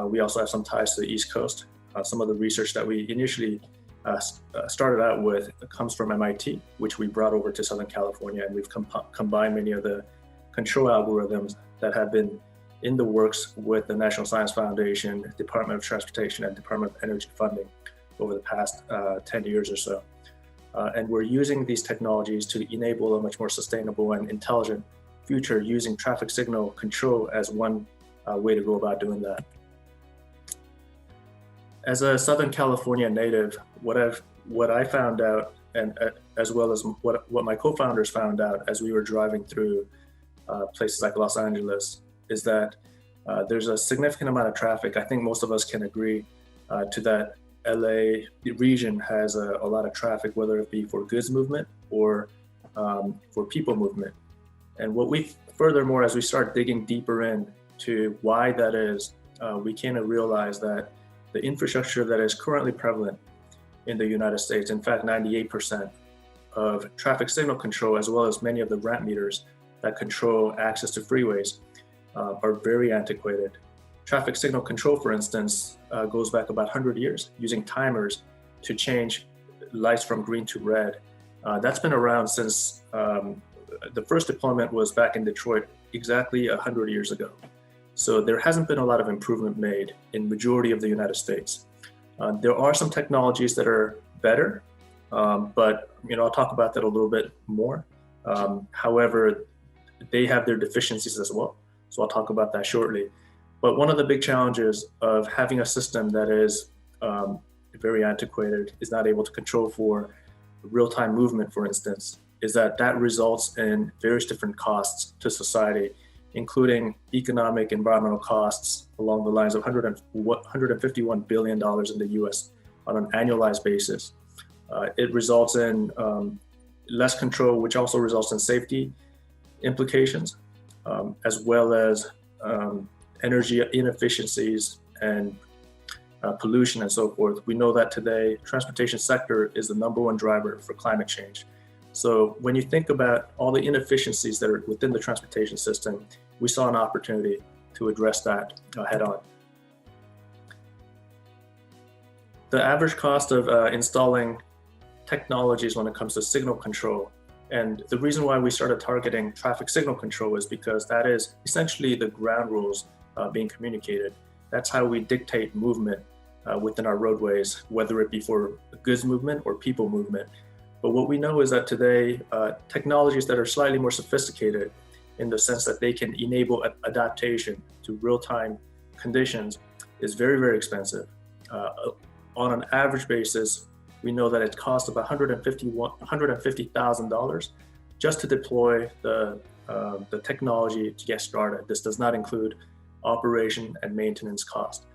We also have some ties to the East Coast. Some of the research that we initially started out with comes from MIT, which we brought over to Southern California, and we've combined many of the control algorithms that have been in the works with the National Science Foundation, Department of Transportation, and Department of Energy funding over the past 10 years or so. And we're using these technologies to enable a much more sustainable and intelligent future using traffic signal control as one way to go about doing that. As a Southern California native, what I found out, and as well as what my co-founders found out as we were driving through places like Los Angeles, is that there's a significant amount of traffic. I think most of us can agree to that LA region has a lot of traffic, whether it be for goods movement or for people movement. And furthermore, as we start digging deeper into why that is, we came to realize that the infrastructure that is currently prevalent in the United States, in fact, 98% of traffic signal control, as well as many of the ramp meters that control access to freeways, are very antiquated. Traffic signal control, for instance, goes back about 100 years using timers to change lights from green to red. That's been around since the first deployment was back in Detroit exactly 100 years ago. So there hasn't been a lot of improvement made in majority of the United States. There are some technologies that are better, but I'll talk about that a little bit more. However, they have their deficiencies as well. So I'll talk about that shortly. But one of the big challenges of having a system that is very antiquated, is not able to control for real-time movement, for instance, is that results in various different costs to society, including economic, environmental costs along the lines of $151 billion in the US on an annualized basis. It results in less control, which also results in safety implications, as well as energy inefficiencies and pollution and so forth. We know that today, transportation sector is the #1 driver for climate change. So when you think about all the inefficiencies that are within the transportation system, we saw an opportunity to address that head on. The average cost of installing technologies when it comes to signal control, and the reason why we started targeting traffic signal control is because that is essentially the ground rules being communicated. That's how we dictate movement within our roadways, whether it be for goods movement or people movement. But what we know is that today, technologies that are slightly more sophisticated in the sense that they can enable adaptation to real-time conditions is very, very expensive. On an average basis, we know that it costs about $150,000 just to deploy the technology to get started. This does not include operation and maintenance cost.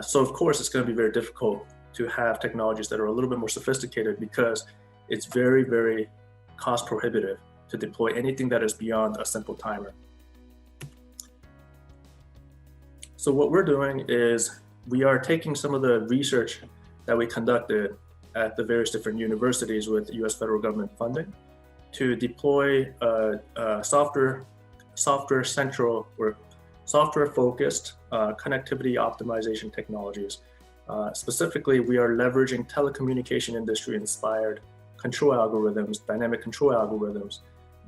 So of course, it's going to be very difficult to have technologies that are a little bit more sophisticated because it's very, very cost prohibitive to deploy anything that is beyond a simple timer. So what we're doing is we are taking some of the research that we conducted at the various different universities with US federal government funding to deploy software focused connectivity optimization technologies. Specifically, we are leveraging telecommunication industry inspired control algorithms, dynamic control algorithms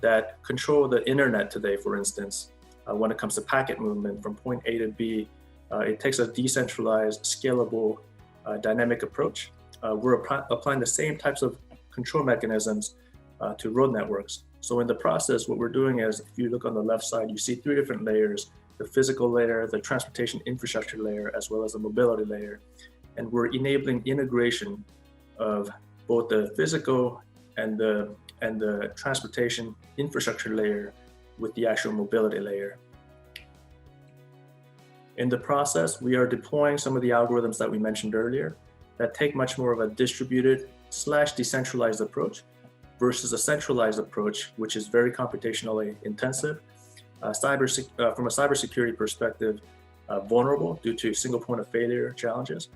that control the internet today, for instance. When it comes to packet movement from point A to B, it takes a decentralized, scalable, dynamic approach. We're applying the same types of control mechanisms to road networks. So in the process, what we're doing is, if you look on the left side, you see 3 different layers: the physical layer, the transportation infrastructure layer, as well as the mobility layer. And we're enabling integration of both the physical and the transportation infrastructure layer with the actual mobility layer. In the process, we are deploying some of the algorithms that we mentioned earlier that take much more of a distributed / decentralized approach versus a centralized approach, which is very computationally intensive, from a cybersecurity perspective, vulnerable due to single point of failure challenges.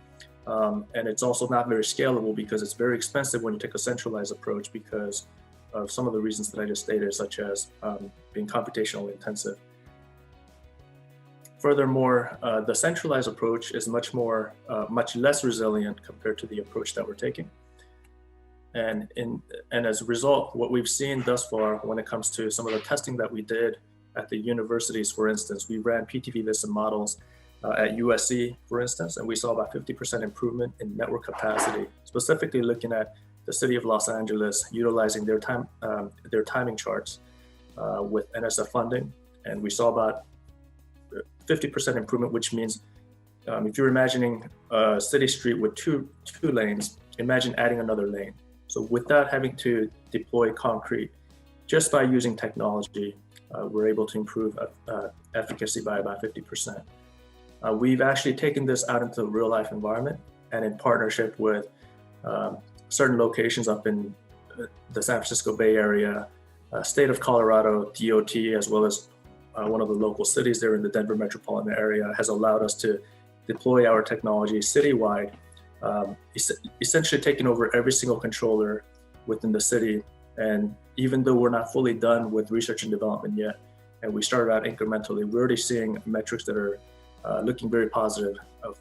And it's also not very scalable because it's very expensive when you take a centralized approach because of some of the reasons that I just stated, such as being computationally intensive. Furthermore, the centralized approach is much less resilient compared to the approach that we're taking. And as a result, what we've seen thus far when it comes to some of the testing that we did at the universities, for instance, we ran PTV Vista models at USC, for instance, and we saw about 50% improvement in network capacity, specifically looking at the city of Los Angeles utilizing their timing charts with NSF funding. And we saw about 50% improvement, which means if you're imagining a city street with two lanes, imagine adding another lane. So without having to deploy concrete, just by using technology, we're able to improve efficacy by about 50%. We've actually taken this out into the real life environment and in partnership with certain locations up in the San Francisco Bay Area, state of Colorado, DOT, as well as one of the local cities there in the Denver metropolitan area has allowed us to deploy our technology citywide, essentially taking over every single controller within the city. And even though we're not fully done with research and development yet, and we started out incrementally, we're already seeing metrics that are looking very positive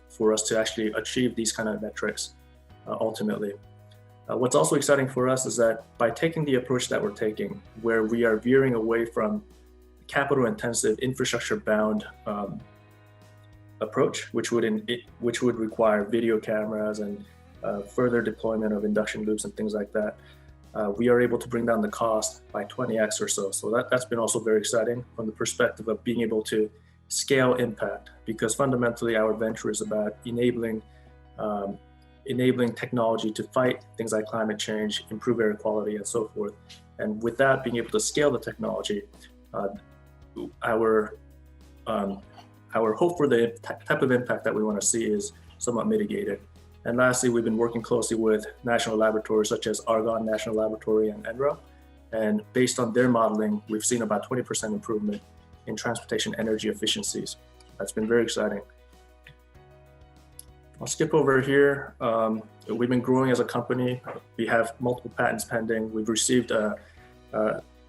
for us to actually achieve these kind of metrics ultimately. What's also exciting for us is that by taking the approach that we're taking, where we are veering away from capital intensive infrastructure bound approach, which would require video cameras and further deployment of induction loops and things like that, we are able to bring down the cost by 20x or so. So that's been also very exciting from the perspective of being able to scale impact, because fundamentally our venture is about enabling technology to fight things like climate change, improve air quality, and so forth. And with that, being able to scale the technology, our hope for the type of impact that we want to see is somewhat mitigated. And lastly, we've been working closely with national laboratories such as Argonne National Laboratory and NREL. And based on their modeling, we've seen about 20% improvement in transportation energy efficiencies. That's been very exciting. I'll skip over here. We've been growing as a company. We have multiple patents pending. We've received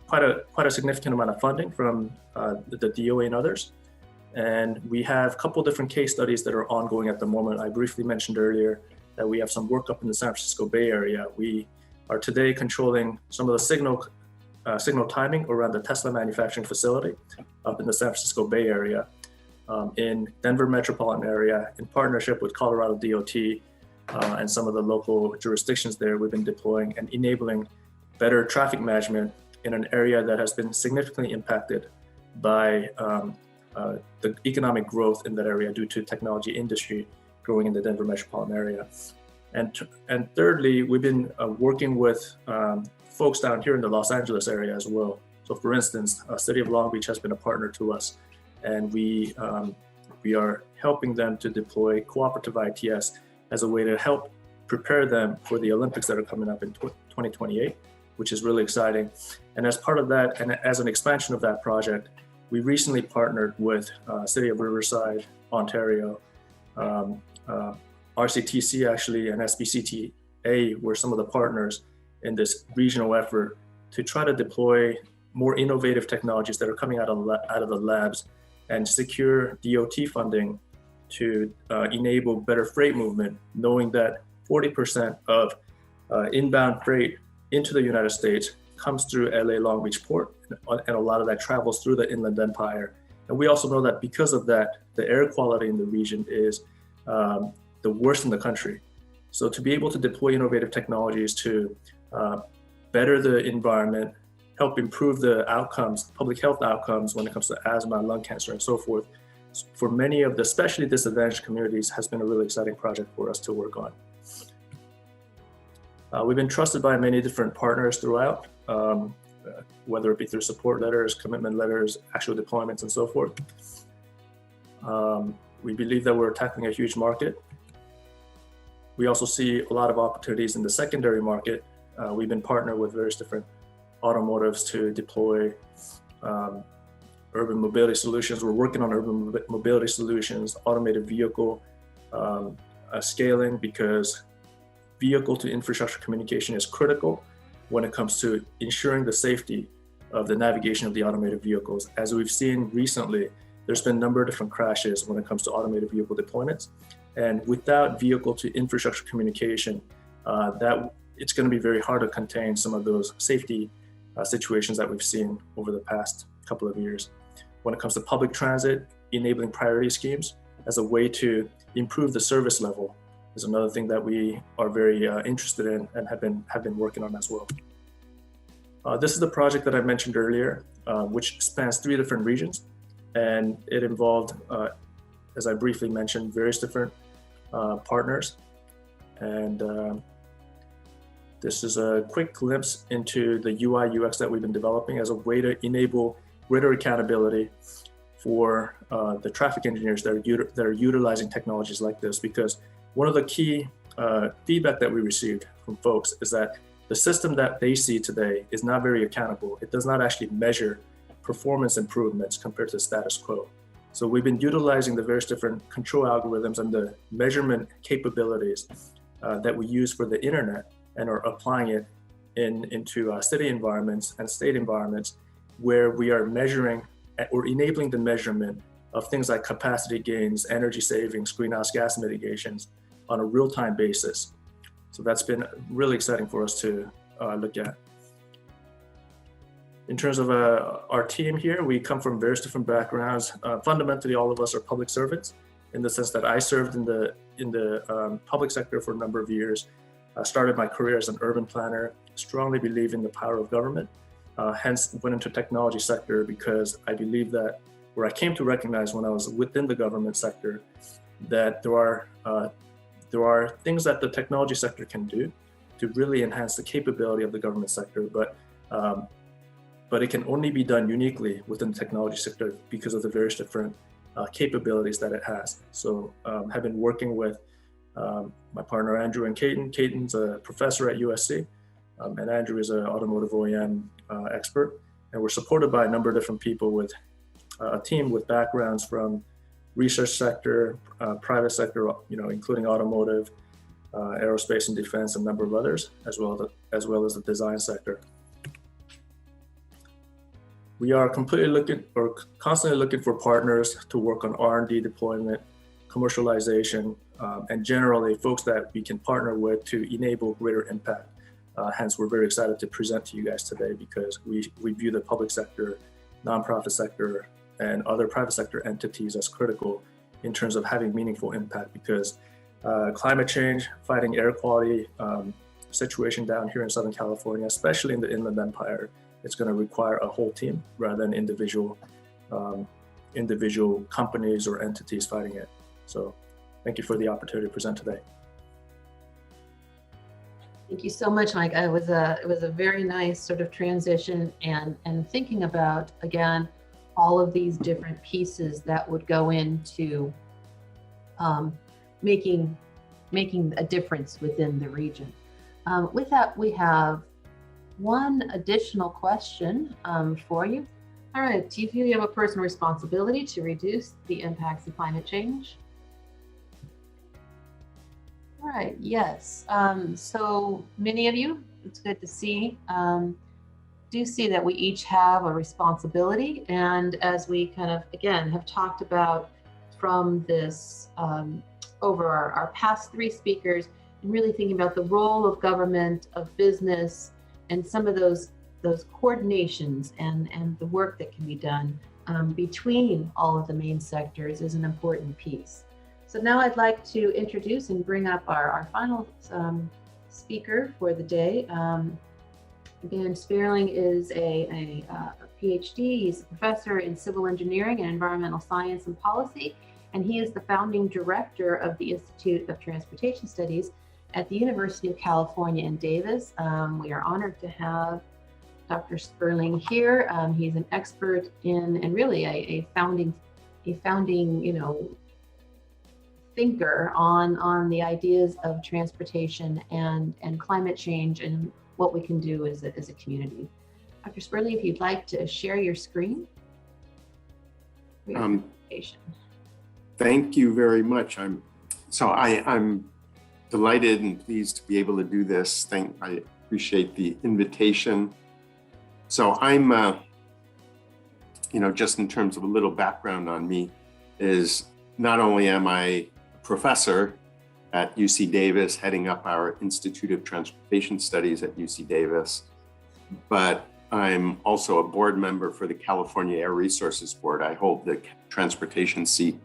quite a significant amount of funding from the DOE and others. And we have a couple different case studies that are ongoing at the moment. I briefly mentioned earlier that we have some work up in the San Francisco Bay Area. We are today controlling some of the signal timing around the Tesla manufacturing facility up in the San Francisco Bay Area. In Denver metropolitan area, in partnership with Colorado DOT and some of the local jurisdictions there, we've been deploying and enabling better traffic management in an area that has been significantly impacted by the economic growth in that area due to technology industry growing in the Denver metropolitan area. And thirdly, we've been working with folks down here in the Los Angeles area as well. So for instance, City of Long Beach has been a partner to us, and we are helping them to deploy cooperative ITS as a way to help prepare them for the Olympics that are coming up in 2028, which is really exciting. And as part of that, and as an expansion of that project, we recently partnered with City of Riverside, Ontario, RCTC actually, and SBCTA were some of the partners in this regional effort to try to deploy more innovative technologies that are coming out of the labs and secure DOT funding to enable better freight movement, knowing that 40% of inbound freight into the United States comes through LA Long Beach Port, and a lot of that travels through the Inland Empire. And we also know that because of that, the air quality in the region is the worst in the country. So to be able to deploy innovative technologies to better the environment, help improve the outcomes, public health outcomes when it comes to asthma, lung cancer, and so forth, for many of the especially disadvantaged communities has been a really exciting project for us to work on. We've been trusted by many different partners throughout, whether it be through support letters, commitment letters, actual deployments, and so forth. We believe that we're tackling a huge market. We also see a lot of opportunities in the secondary market. We've been partnered with various different automotives to deploy urban mobility solutions. We're working on urban mobility solutions, automated vehicle scaling, because vehicle to infrastructure communication is critical when it comes to ensuring the safety of the navigation of the automated vehicles. As we've seen recently, there's been a number of different crashes when it comes to automated vehicle deployments. And without vehicle to infrastructure communication, that it's going to be very hard to contain some of those safety situations that we've seen over the past couple of years. When it comes to public transit, enabling priority schemes as a way to improve the service level is another thing that we are very interested in and have been working on as well. This is the project that I mentioned earlier, which spans 3 different regions, and it involved, as I briefly mentioned, various different partners. And this is a quick glimpse into the UI UX that we've been developing as a way to enable greater accountability for the traffic engineers that are utilizing technologies like this. Because one of the key feedback that we received from folks is that the system that they see today is not very accountable. It does not actually measure performance improvements compared to the status quo. So we've been utilizing the various different control algorithms and the measurement capabilities that we use for the internet, and are applying it into city environments and state environments, where we are measuring or enabling the measurement of things like capacity gains, energy savings, greenhouse gas mitigations on a real-time basis. So that's been really exciting for us to look at. In terms of our team here, we come from various different backgrounds. Fundamentally, all of us are public servants, in the sense that I served in the public sector for a number of years. I started my career as an urban planner, strongly believe in the power of government, hence went into technology sector, because I believe that, where I came to recognize when I was within the government sector, that there are things that the technology sector can do to really enhance the capability of the government sector, but it can only be done uniquely within the technology sector because of the various different capabilities that it has. So have been working with my partner Andrew and Caden. Caden's a professor at USC, and Andrew is an automotive OEM expert. And we're supported by a number of different people with a team with backgrounds from research sector, private sector, including automotive, aerospace and defense, and a number of others, as well as the design sector. We are constantly looking for partners to work on R&D deployment, commercialization, and generally folks that we can partner with to enable greater impact. Hence, we're very excited to present to you guys today, because we view the public sector, nonprofit sector, and other private sector entities as critical in terms of having meaningful impact, because climate change, fighting air quality situation down here in Southern California, especially in the Inland Empire, it's going to require a whole team rather than individual companies or entities fighting it. So thank you for the opportunity to present today. Thank you so much, Mike. It was a very nice sort of transition, and thinking about, again, all of these different pieces that would go into making a difference within the region. With that, we have one additional question for you. All right, do you feel you have a personal responsibility to reduce the impacts of climate change? All right, yes. So many of you, it's good to see, do see that we each have a responsibility. And as we kind of, again, have talked about from this, over our past three speakers, and really thinking about the role of government, of business, and some of those coordinations and the work that can be done between all of the main sectors is an important piece. So now I'd like to introduce and bring up our final speaker for the day. Dan Sperling is a PhD. He's a professor in civil engineering and environmental science and policy, and he is the founding director of the Institute of Transportation Studies at the University of California in Davis. We are honored to have Dr. Sperling here. He's an expert in, and really a founding, thinker on the ideas of transportation and climate change and what we can do as a community. Dr. Sperling, if you'd like to share your screen. Thank you very much. I'm delighted and pleased to be able to do this. I appreciate the invitation. So I'm, just in terms of a little background on me, is not only am I a professor at UC Davis, heading up our Institute of Transportation Studies at UC Davis, but I'm also a board member for the California Air Resources Board. I hold the transportation seat.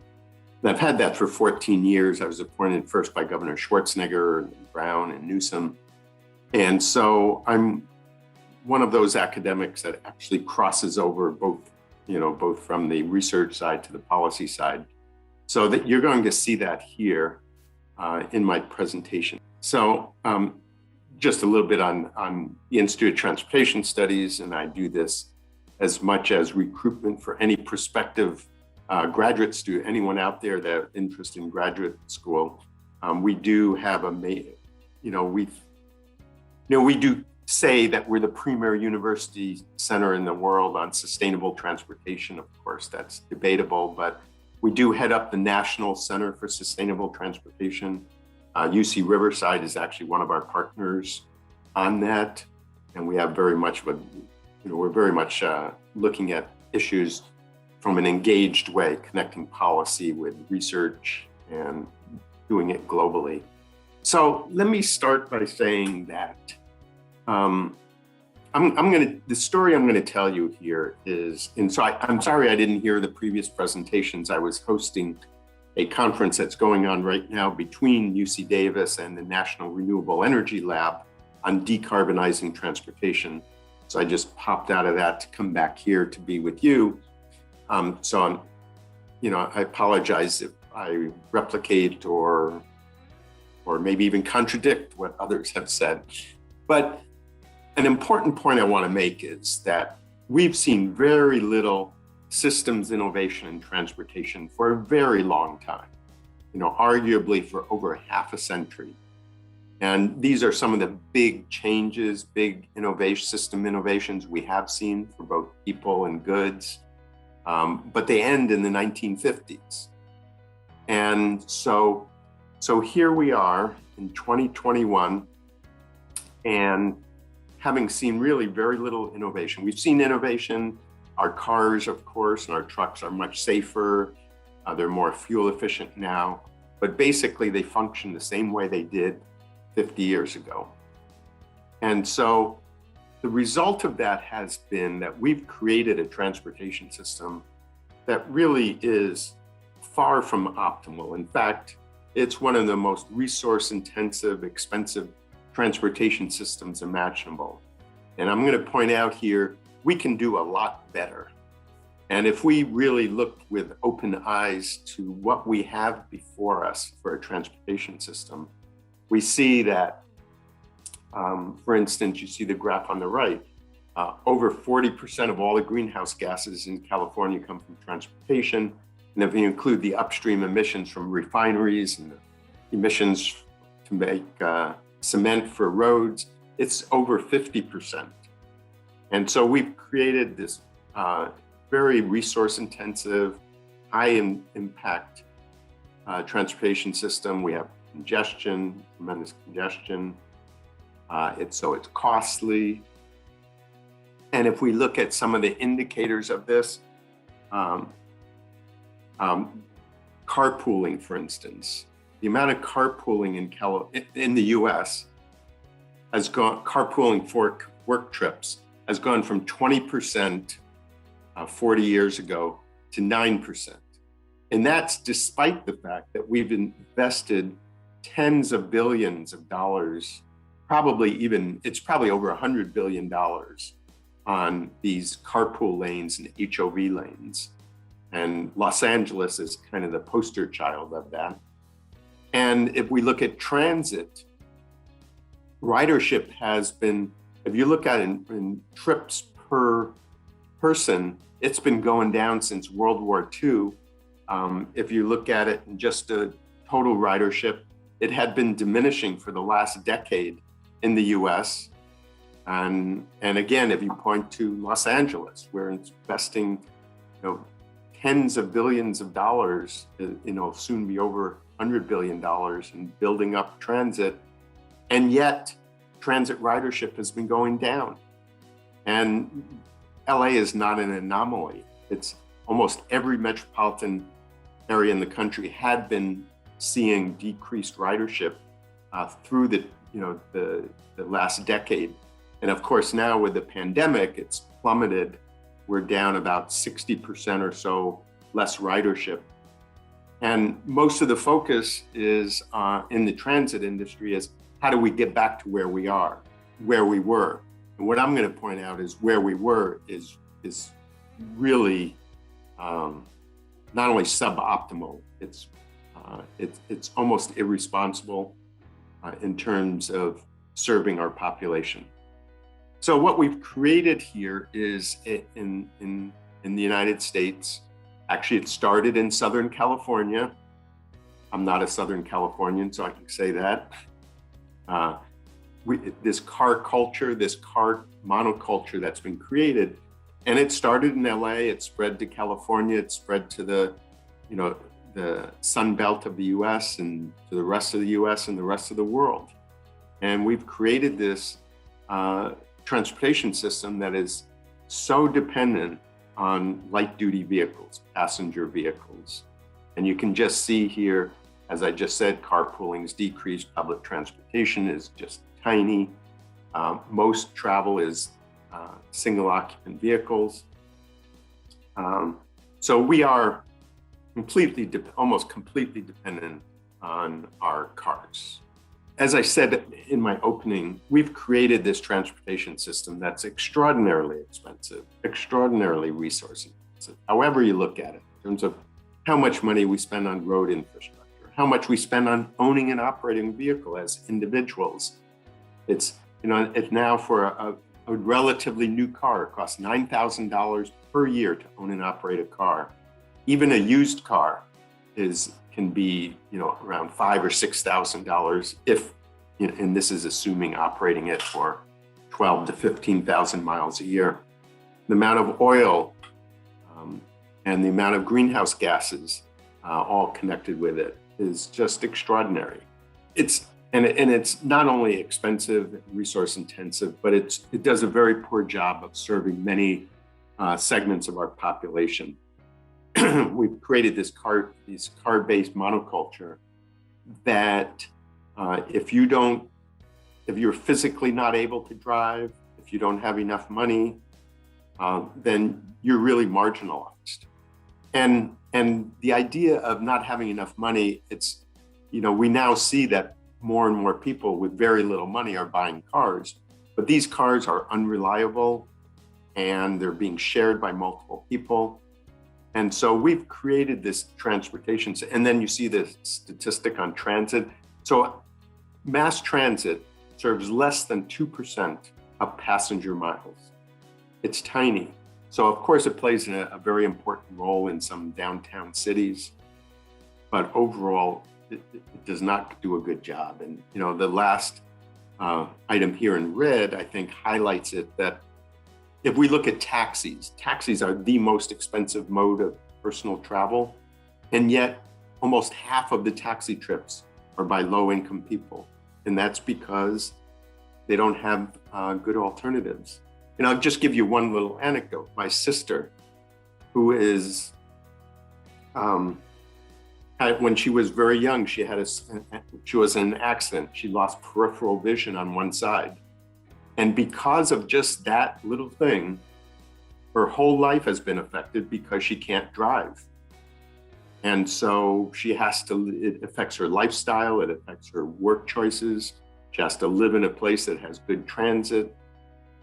And I've had that for 14 years. I was appointed first by Governor Schwarzenegger, and Brown, and Newsom. And so I'm one of those academics that actually crosses over both from the research side to the policy side. So that you're going to see that here in my presentation. So just a little bit on the Institute of Transportation Studies, and I do this as much as recruitment for any prospective graduate student, anyone out there that are interested in graduate school. We do have we do say that we're the premier university center in the world on sustainable transportation. Of course, that's debatable, but we do head up the National Center for Sustainable Transportation. UC Riverside is actually one of our partners on that. And we have very much we're very much looking at issues from an engaged way, connecting policy with research and doing it globally. So let me start by saying that the story I'm going to tell you here is, and so I'm sorry I didn't hear the previous presentations. I was hosting a conference that's going on right now between UC Davis and the National Renewable Energy Lab on decarbonizing transportation. So I just popped out of that to come back here to be with you. So I apologize if I replicate or maybe even contradict what others have said. But an important point I want to make is that we've seen very little systems innovation in transportation for a very long time, arguably for over half a century. And these are some of the big changes, big system innovations we have seen for both people and goods, but they end in the 1950s. And so here we are in 2021, and having seen really very little innovation. We've seen innovation. Our cars, of course, and our trucks are much safer. They're more fuel efficient now, but basically they function the same way they did 50 years ago. And so the result of that has been that we've created a transportation system that really is far from optimal. In fact, it's one of the most resource intensive, expensive transportation systems imaginable. And I'm going to point out here, we can do a lot better. And if we really look with open eyes to what we have before us for a transportation system, we see that For instance, you see the graph on the right. Over 40% of all the greenhouse gases in California come from transportation. And if you include the upstream emissions from refineries and the emissions to make cement for roads, it's over 50%. And so we've created this very resource intensive, high impact transportation system. We have congestion, tremendous congestion. It's costly. And if we look at some of the indicators of this, carpooling, for instance, the amount of carpooling in the US has gone, carpooling for work trips has gone from 20% 40 years ago to 9%. And that's despite the fact that we've invested tens of billions of dollars, it's probably over $100 billion on these carpool lanes and HOV lanes. And Los Angeles is kind of the poster child of that. And if we look at transit, ridership has been, if you look at it in trips per person, it's been going down since World War II. If you look at it in just the total ridership, it had been diminishing for the last decade in the US. And again, if you point to Los Angeles, we're investing, tens of billions of dollars, soon be over $100 billion in building up transit. And yet transit ridership has been going down. And LA is not an anomaly. It's almost every metropolitan area in the country had been seeing decreased ridership through the last decade. And of course, now with the pandemic, it's plummeted. We're down about 60% or so less ridership. And most of the focus is in the transit industry is how do we get back to where we were? And what I'm going to point out is where we were is really not only suboptimal, it's almost irresponsible in terms of serving our population. So what we've created here is in the United States. Actually, it started in Southern California. I'm not a Southern Californian, so I can say that. This car culture, this car monoculture that's been created, and it started in LA, it spread to California, it spread to the Sun Belt of the US and to the rest of the US and the rest of the world. And we've created this transportation system that is so dependent on light duty vehicles, passenger vehicles. And you can just see here, as I just said, carpooling is decreased, public transportation is just tiny. Most travel is single occupant vehicles. So we are almost completely dependent on our cars. As I said in my opening, we've created this transportation system that's extraordinarily expensive, extraordinarily resource intensive, however you look at it, in terms of how much money we spend on road infrastructure, how much we spend on owning and operating a vehicle as individuals. It's now for a relatively new car, it costs $9,000 per year to own and operate a car. Even a used car can be around $5,000 or $6,000 if, and this is assuming operating it for 12 to 15,000 miles a year. The amount of oil and the amount of greenhouse gases all connected with it is just extraordinary. It's not only expensive, resource intensive, but it does a very poor job of serving many segments of our population. We've created this car-based monoculture that if you're physically not able to drive, if you don't have enough money, then you're really marginalized. And the idea of not having enough money, we now see that more and more people with very little money are buying cars, but these cars are unreliable and they're being shared by multiple people. And so we've created this transportation, and then you see the statistic on transit. So mass transit serves less than 2% of passenger miles. It's tiny. So of course it plays a very important role in some downtown cities, but overall it does not do a good job. And the last item here in red, I think highlights it, that if we look at taxis are the most expensive mode of personal travel, and yet almost half of the taxi trips are by low-income people. And that's because they don't have good alternatives. And I'll just give you one little anecdote. My sister, who is, when she was very young, she was in an accident. She lost peripheral vision on one side. And because of just that little thing, her whole life has been affected because she can't drive. And so it affects her lifestyle, it affects her work choices. She has to live in a place that has good transit.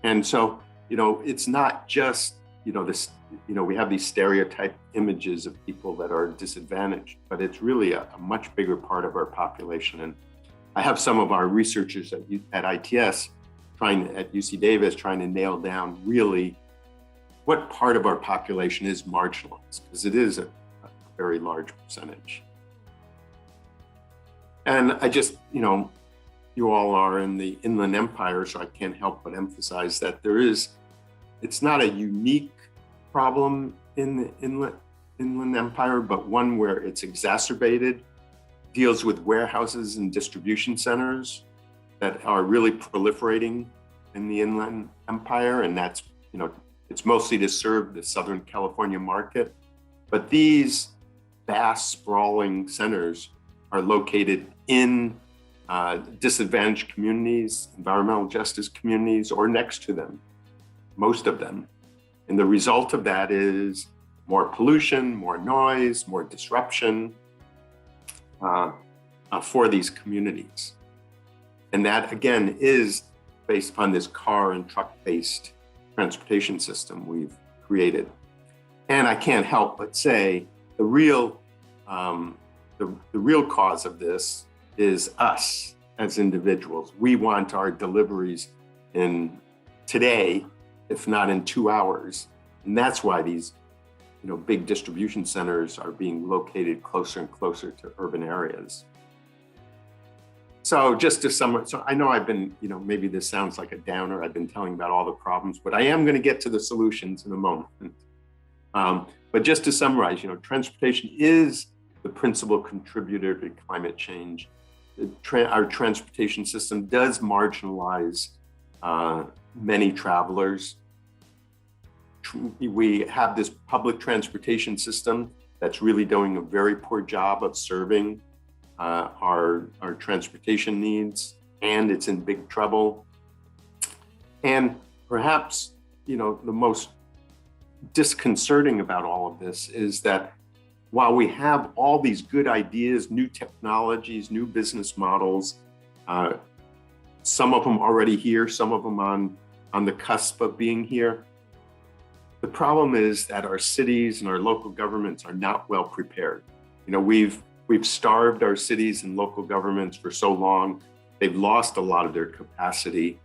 And so, it's not just, we have these stereotype images of people that are disadvantaged, but it's really a much bigger part of our population. And I have some of our researchers at ITS at UC Davis trying to nail down really what part of our population is marginalized, because it is a very large percentage. And I just, you all are in the Inland Empire, so I can't help but emphasize that it's not a unique problem in the Inland Empire, but one where it's exacerbated, deals with warehouses and distribution centers that are really proliferating in the Inland Empire. And that's, it's mostly to serve the Southern California market. But these vast, sprawling centers are located in disadvantaged communities, environmental justice communities, or next to them, most of them. And the result of that is more pollution, more noise, more disruption for these communities. And that, again, is based upon this car and truck-based transportation system we've created. And I can't help but say the real cause of this is us as individuals. We want our deliveries in today, if not in 2 hours. And that's why these big distribution centers are being located closer and closer to urban areas. So just to summarize, so I know I've been, maybe this sounds like a downer. I've been telling about all the problems, but I am going to get to the solutions in a moment. But just to summarize, transportation is the principal contributor to climate change. Our transportation system does marginalize many travelers. We have this public transportation system that's really doing a very poor job of serving our transportation needs, and it's in big trouble. And perhaps, the most disconcerting about all of this is that while we have all these good ideas, new technologies, new business models, some of them already here, some of them on the cusp of being here, the problem is that our cities and our local governments are not well prepared. We've starved our cities and local governments for so long. They've lost a lot of their capacity.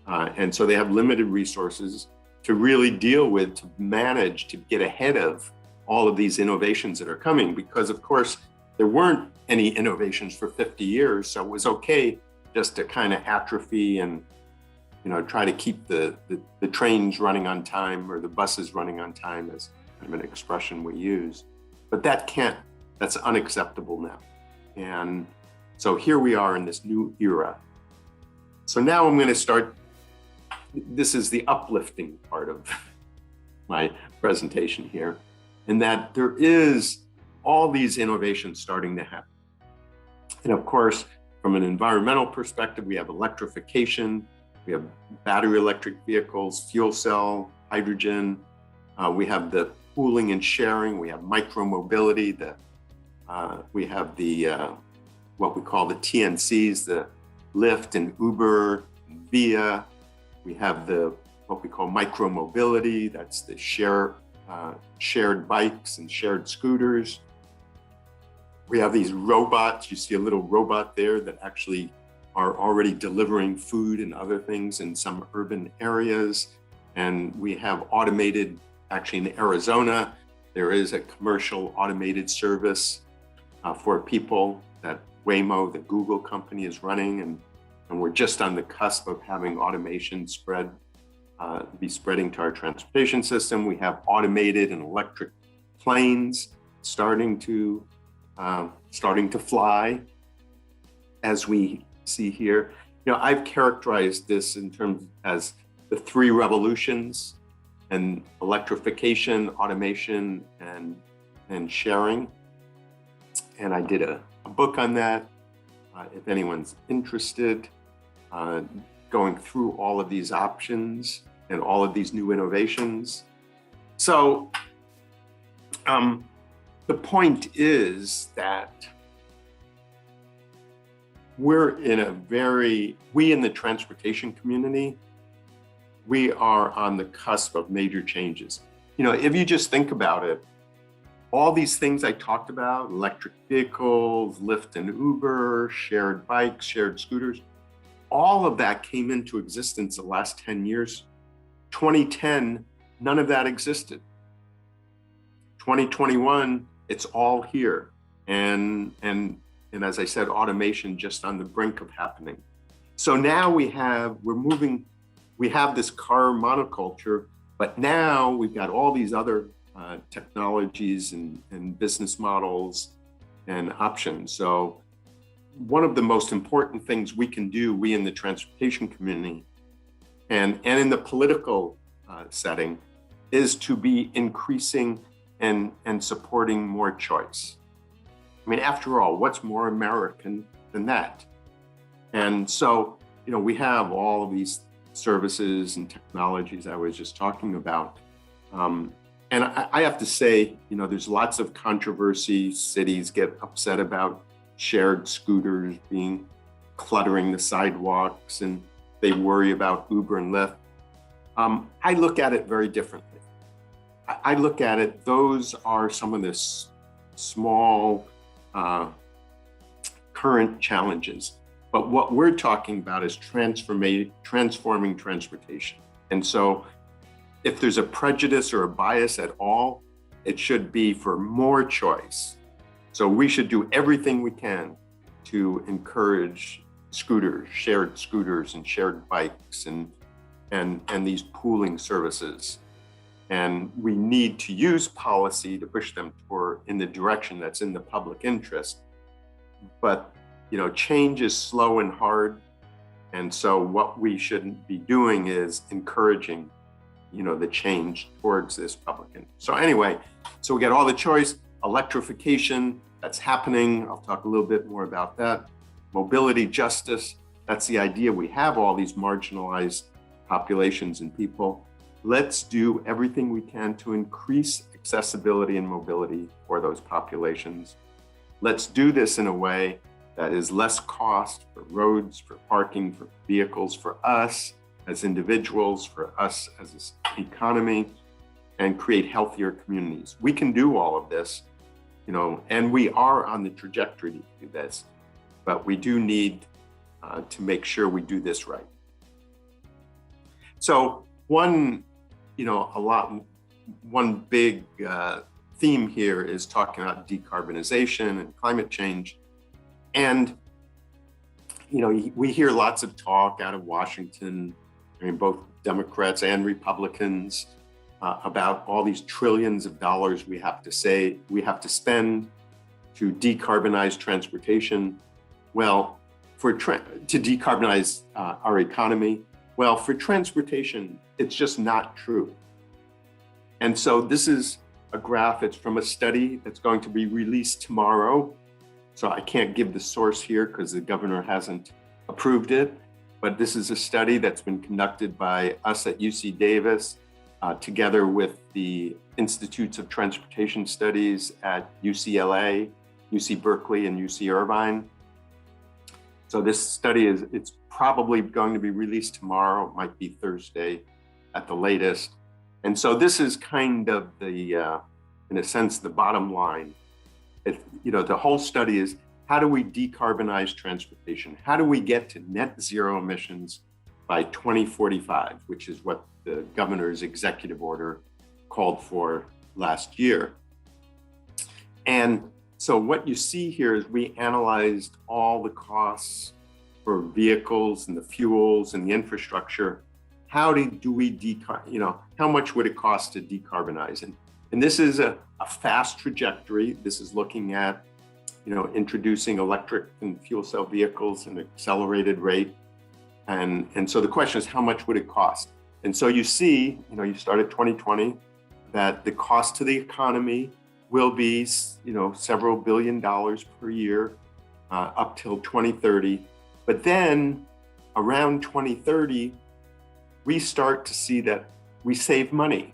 And so they have limited resources to really deal with, to manage, to get ahead of all of these innovations that are coming. Because of course, there weren't any innovations for 50 years. So it was okay just to kind of atrophy and try to keep the trains running on time, or the buses running on time, is kind of an expression we use. But that's unacceptable now. And so here we are in this new era. So now I'm going to start, this is the uplifting part of my presentation here, in that there is all these innovations starting to happen. And of course, from an environmental perspective, we have electrification, we have battery electric vehicles, fuel cell, hydrogen, we have the pooling and sharing, we have micro-mobility, we have the what we call the TNCs, the Lyft and Uber, and Via. We have what we call micro-mobility, that's the shared bikes and shared scooters. We have these robots. You see a little robot there that actually are already delivering food and other things in some urban areas. And we have automated, actually in Arizona, there is a commercial automated service for people that Waymo, the Google company, is running. And we're just on the cusp of having automation be spreading to our transportation system. We have automated and electric planes starting to fly, as we see here. I've characterized this in terms as the three revolutions, and electrification, automation, and sharing. And I did a book on that. If anyone's interested, going through all of these options and all of these new innovations. So the point is that we in the transportation community, we are on the cusp of major changes. If you just think about it, all these things I talked about, electric vehicles, Lyft and Uber, shared bikes, shared scooters, all of that came into existence the last 10 years. 2010, none of that existed. 2021, it's all here. And as I said, automation just on the brink of happening. So now we have this car monoculture, but now we've got all these other technologies and business models and options. So one of the most important things we can do, we in the transportation community and in the political setting, is to be increasing and supporting more choice. I mean, after all, what's more American than that? And so, we have all of these services and technologies I was just talking about. And I have to say, there's lots of controversy. Cities get upset about shared scooters cluttering the sidewalks, and they worry about Uber and Lyft. I look at it very differently. I look at it, those are some of the small current challenges. But what we're talking about is transforming transportation. And so if there's a prejudice or a bias at all, it should be for more choice. So we should do everything we can to encourage scooters, shared scooters and shared bikes and these pooling services. And we need to use policy to push them in the direction that's in the public interest. But change is slow and hard. And so what we should be doing is encouraging the change towards this public interest. So anyway, so we get all the choice, electrification, that's happening. I'll talk a little bit more about that. Mobility justice, that's the idea. We have all these marginalized populations and people. Let's do everything we can to increase accessibility and mobility for those populations. Let's do this in a way that is less cost for roads, for parking, for vehicles, for us as individuals, for us as an economy, and create healthier communities. We can do all of this, and we are on the trajectory to do this, but we do need to make sure we do this right. So one big theme here is talking about decarbonization and climate change. And, we hear lots of talk out of Washington, both Democrats and Republicans, about all these trillions of dollars we have to spend to decarbonize transportation. Well, to decarbonize our economy. Well, for transportation, it's just not true. And so this is a graph. It's from a study that's going to be released tomorrow. So I can't give the source here because the governor hasn't approved it. But this is a study that's been conducted by us at UC Davis, together with the Institutes of Transportation Studies at UCLA, UC Berkeley, and UC Irvine. So this study it's probably going to be released tomorrow. It might be Thursday at the latest. And so this is kind of the, in a sense, the bottom line. The whole study is how do we decarbonize transportation? How do we get to net zero emissions by 2045, which is what the governor's executive order called for last year. And so what you see here is we analyzed all the costs for vehicles and the fuels and the infrastructure. How do we how much would it cost to decarbonize? And this is a fast trajectory. This is looking at, introducing electric and fuel cell vehicles at an accelerated rate. And so the question is, how much would it cost? And so you see, you start at 2020, that the cost to the economy will be, several billion dollars per year up till 2030. But then around 2030, we start to see that we save money.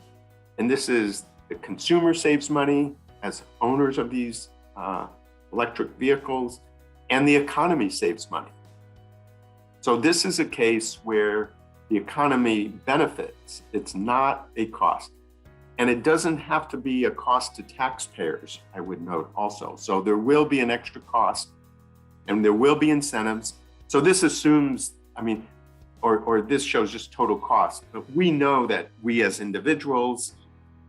And this is the consumer saves money as owners of these electric vehicles, and the economy saves money. So this is a case where the economy benefits. It's not a cost. And it doesn't have to be a cost to taxpayers, I would note also. So there will be an extra cost and there will be incentives. So this assumes, or this shows just total cost, but we know that we as individuals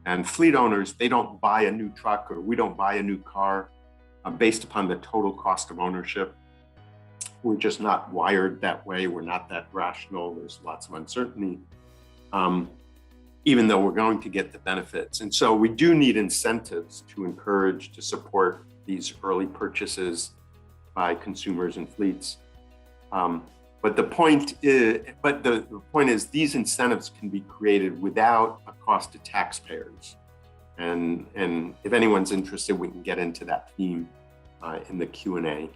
and fleet owners, they don't buy a new truck or we don't buy a new car based upon the total cost of ownership. We're just not wired that way. We're not that rational. There's lots of uncertainty, even though we're going to get the benefits. And so we do need incentives to encourage, to support these early purchases by consumers and fleets. But the point is these incentives can be created without a cost to taxpayers. And if anyone's interested, we can get into that theme in the Q&A.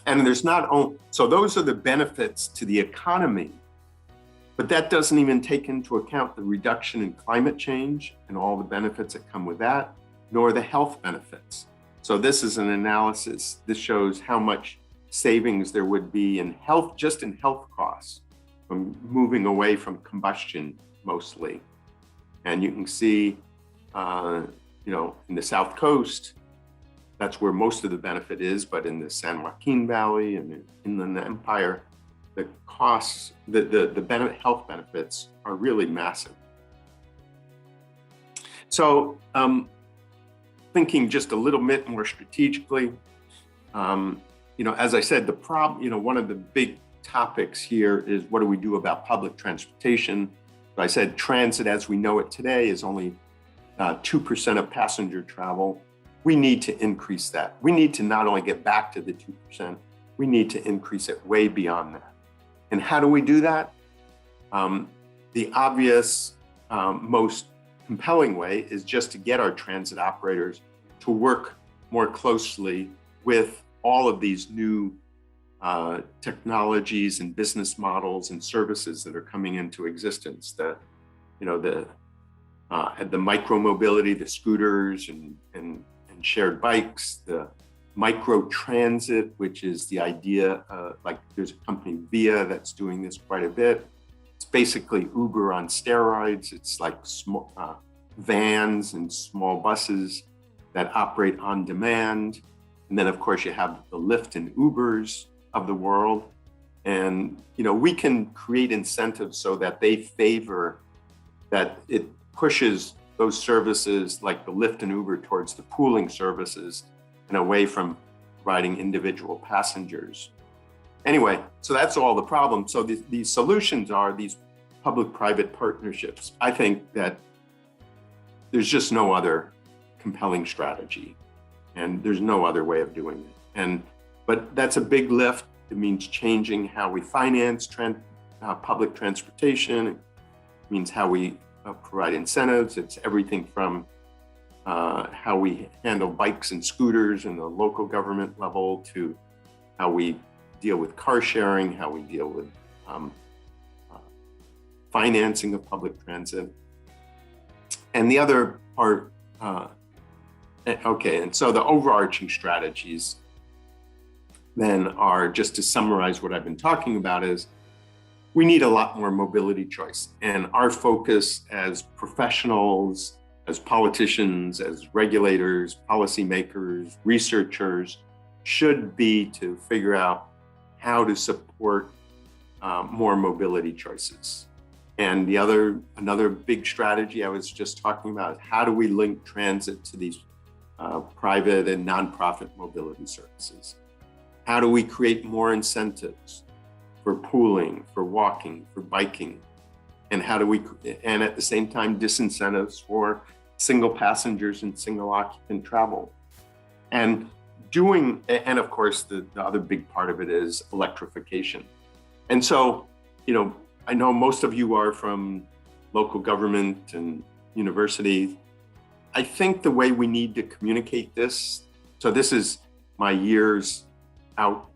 And there's not only, so those are the benefits to the economy, but that doesn't even take into account the reduction in climate change and all the benefits that come with that, nor the health benefits. So this is an analysis. This shows how much savings there would be in health, just in health costs, from moving away from combustion mostly. And you can see, in the South Coast, that's where most of the benefit is, but in the San Joaquin Valley and the Inland Empire, the costs, the health benefits are really massive. So thinking just a little bit more strategically, as I said, the problem, one of the big topics here is what do we do about public transportation? I said transit as we know it today is only 2% of passenger travel. We need to increase that. We need to not only get back to the 2%, we need to increase it way beyond that. And how do we do that? The obvious, most compelling way is just to get our transit operators to work more closely with all of these new technologies and business models and services that are coming into existence. The micro-mobility, the scooters and shared bikes, the micro transit, which is the idea, like there's a company Via that's doing this quite a bit. It's basically Uber on steroids. It's like small vans and small buses that operate on demand. And then of course you have the Lyft and Ubers of the world. And, we can create incentives so that they favor, that it pushes those services like the Lyft and Uber towards the pooling services and away from providing individual passengers. Anyway, so that's all the problem. So these solutions are these public-private partnerships. I think that there's just no other compelling strategy and there's no other way of doing it. But that's a big lift. It means changing how we finance public transportation. It means how we provide incentives. It's everything from how we handle bikes and scooters in the local government level to how we deal with car sharing, how we deal with financing of public transit. And the other part, and so the overarching strategies then are, just to summarize what I've been talking about, is we need a lot more mobility choice. And our focus as professionals, as politicians, as regulators, policymakers, researchers, should be to figure out how to support more mobility choices. And another big strategy I was just talking about is how do we link transit to these private and nonprofit mobility services? How do we create more incentives for pooling, for walking, for biking? And and at the same time, disincentives for single passengers and single occupant travel? And of course, the other big part of it is electrification. And so, I know most of you are from local government and university. I think the way we need to communicate this, so this is my years out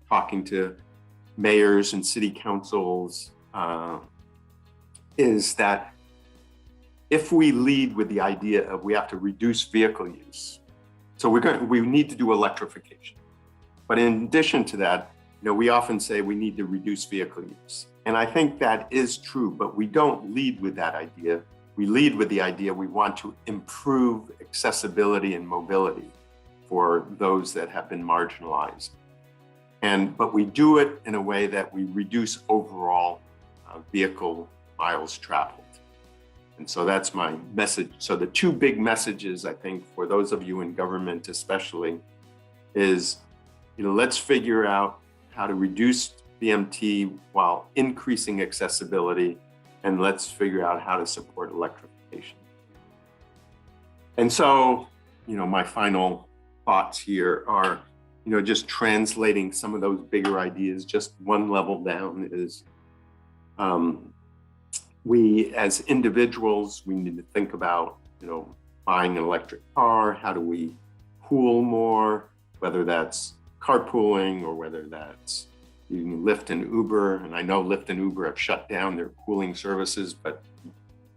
talking to mayors and city councils, is that if we lead with the idea of we have to reduce vehicle use, so we need to do electrification. But in addition to that, we often say we need to reduce vehicle use. And I think that is true, but we don't lead with that idea. We lead with the idea we want to improve accessibility and mobility for those that have been marginalized. But we do it in a way that we reduce overall vehicle miles traveled. And so that's my message. So the two big messages, I think, for those of you in government especially, is, let's figure out how to reduce VMT while increasing accessibility, and let's figure out how to support electrification. And so, my final thoughts here are, just translating some of those bigger ideas just one level down is, we as individuals, we need to think about, buying an electric car. How do we pool more, whether that's carpooling or whether that's using Lyft and Uber? And I know Lyft and Uber have shut down their pooling services, but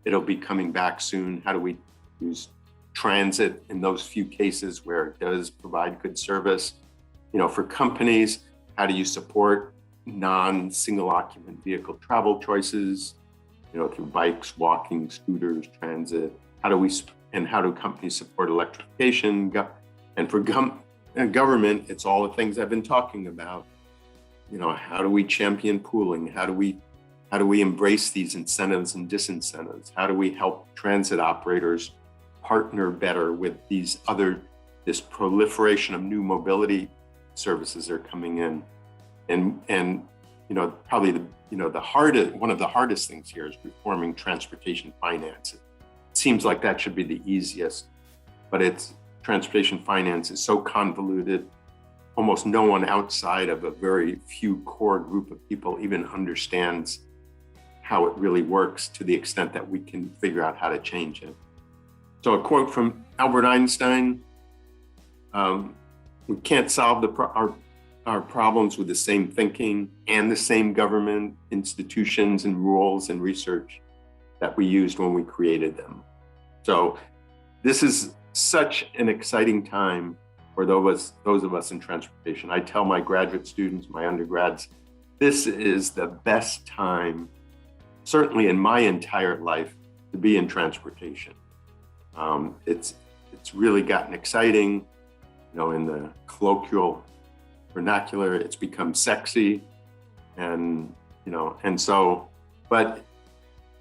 it'll be coming back soon. How do we use transit in those few cases where it does provide good service? For companies, how do you support non-single occupant vehicle travel choices, through bikes, walking, scooters, transit? How do companies support electrification? And for government, it's all the things I've been talking about. How do we champion pooling? How do we embrace these incentives and disincentives? How do we help transit operators partner better with this proliferation of new mobility services that are coming in? And probably one of the hardest things here is reforming transportation finance. It seems like that should be the easiest, but transportation finance is so convoluted. Almost no one outside of a very few core group of people even understands how it really works to the extent that we can figure out how to change it. So a quote from Albert Einstein, we can't solve our problems with the same thinking and the same government institutions and rules and research that we used when we created them. So this is such an exciting time for those of us in transportation. I tell my graduate students, my undergrads, this is the best time, certainly in my entire life, to be in transportation. It's really gotten exciting, in the colloquial vernacular, it's become sexy, but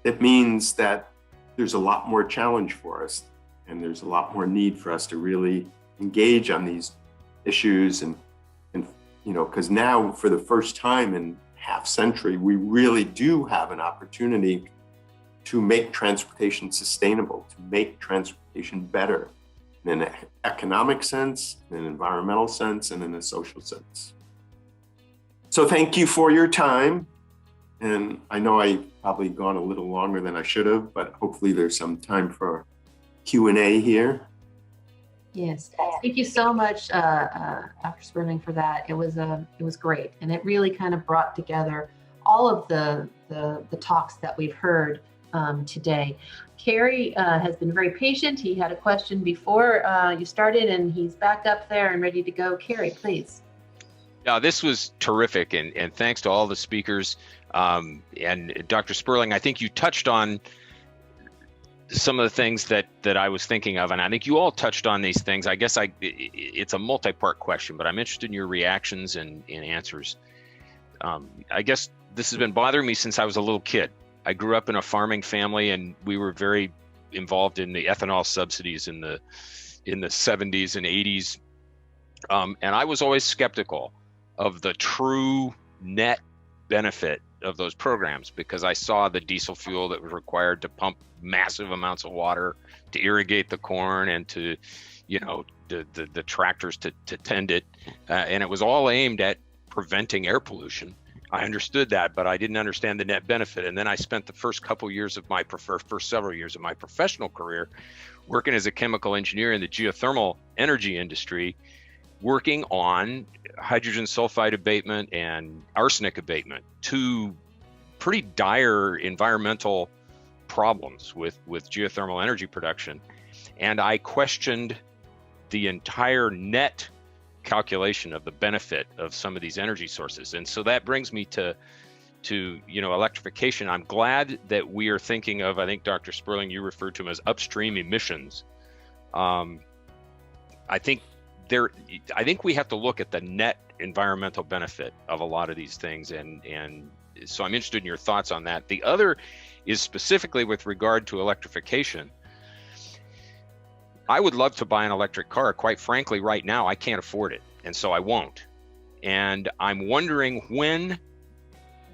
it means that there's a lot more challenge for us, and there's a lot more need for us to really engage on these issues, and because now for the first time in half century, we really do have an opportunity to make transportation sustainable, to make transportation better in an economic sense, in an environmental sense, and in a social sense. So thank you for your time. And I know I've probably gone a little longer than I should have, but hopefully there's some time for Q&A here. Yes, thank you so much, Dr. Sperling, for that. It was great, and it really kind of brought together all of the talks that we've heard today. Kerry has been very patient. He had a question before you started, and he's back up there and ready to go. Kerry, please. Yeah, this was terrific, and thanks to all the speakers. And Dr. Sperling, I think you touched on some of the things that I was thinking of, and I think you all touched on these things. I guess it's a multi-part question, but I'm interested in your reactions and answers. I guess this has been bothering me since I was a little kid. I grew up in a farming family, and we were very involved in the ethanol subsidies in the 70s and 80s. And I was always skeptical of the true net benefit of those programs, because I saw the diesel fuel that was required to pump massive amounts of water to irrigate the corn and to, the tractors to tend it. And it was all aimed at preventing air pollution. I understood that, but I didn't understand the net benefit. And then I spent the first several years of my professional career working as a chemical engineer in the geothermal energy industry, working on hydrogen sulfide abatement and arsenic abatement, two pretty dire environmental problems with geothermal energy production. And I questioned the entire net calculation of the benefit of some of these energy sources. And so that brings me to electrification. I'm glad that we are thinking of, I think Dr. Sperling, you referred to them as upstream emissions. I think we have to look at the net environmental benefit of a lot of these things, and so I'm interested in your thoughts on that. The other is specifically with regard to electrification. I would love to buy an electric car. Quite frankly, right now I can't afford it, and so I won't. And I'm wondering when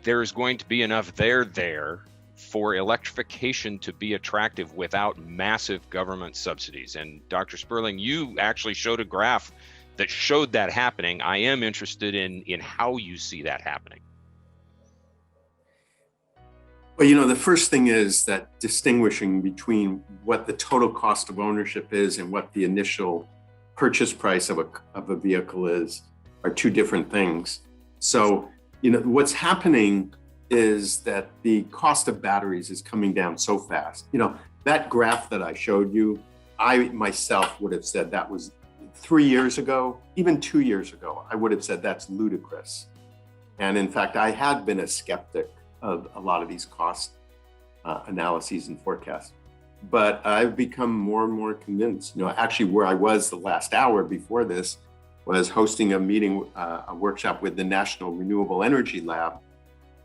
there's going to be enough there for electrification to be attractive without massive government subsidies. And Dr. Sperling, you actually showed a graph that showed that happening. I am interested in how you see that happening. Well, the first thing is that distinguishing between what the total cost of ownership is and what the initial purchase price of a vehicle is are two different things. So, what's happening is that the cost of batteries is coming down so fast. That graph that I showed you, I myself would have said that was 3 years ago, even 2 years ago, I would have said that's ludicrous. And in fact, I had been a skeptic of a lot of these cost analyses and forecasts. But I've become more and more convinced. Actually, where I was the last hour before this was hosting a meeting, a workshop with the National Renewable Energy Lab.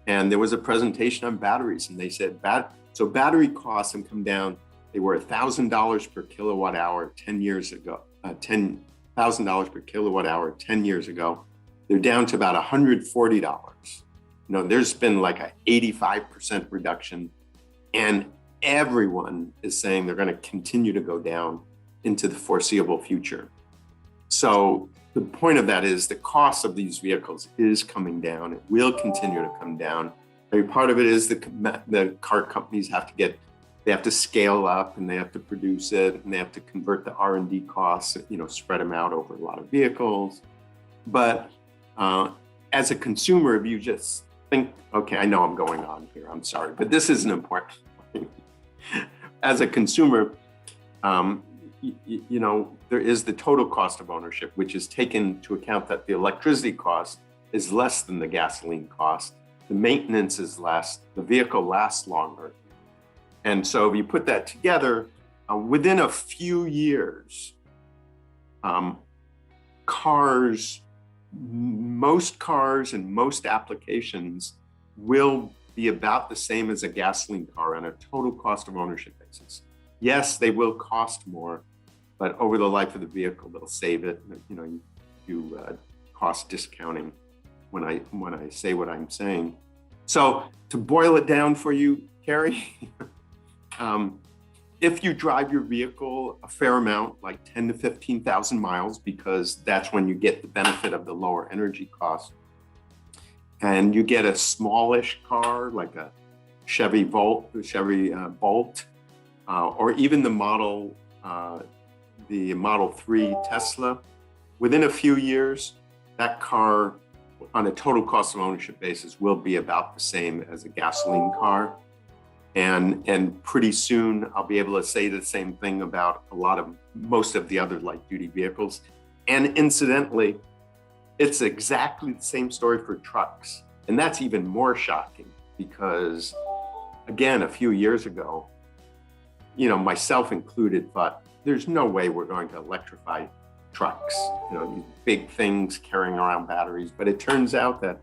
And there was a presentation on batteries, and they said, so battery costs have come down. They were $1,000 per kilowatt hour 10 years ago, $10,000 per kilowatt hour 10 years ago. They're down to about $140. There's been like an 85% reduction, and everyone is saying they're going to continue to go down into the foreseeable future. So the point of that is the cost of these vehicles is coming down. It will continue to come down. Part of it is the car companies have to scale up, and they have to produce it, and they have to convert the R&D costs, spread them out over a lot of vehicles. But as a consumer, if you just think, okay, I know I'm going on here, I'm sorry, but this is an important point. As a consumer, there is the total cost of ownership, which is taken into account that the electricity cost is less than the gasoline cost. The maintenance is less, the vehicle lasts longer. And so if you put that together, within a few years, most cars and most applications will be about the same as a gasoline car on a total cost of ownership basis. Yes, they will cost more, but over the life of the vehicle, they'll save it. You do cost discounting when I say what I'm saying. So to boil it down for you, Carrie, if you drive your vehicle a fair amount, like 10 to 15,000 miles, because that's when you get the benefit of the lower energy cost, and you get a smallish car like a Chevy Bolt, or even the Model 3 Tesla, within a few years, that car on a total cost of ownership basis will be about the same as a gasoline car. And pretty soon I'll be able to say the same thing about most of the other light duty vehicles. And incidentally, it's exactly the same story for trucks. And that's even more shocking because, again, a few years ago, myself included, thought there's no way we're going to electrify trucks, these big things carrying around batteries. But it turns out that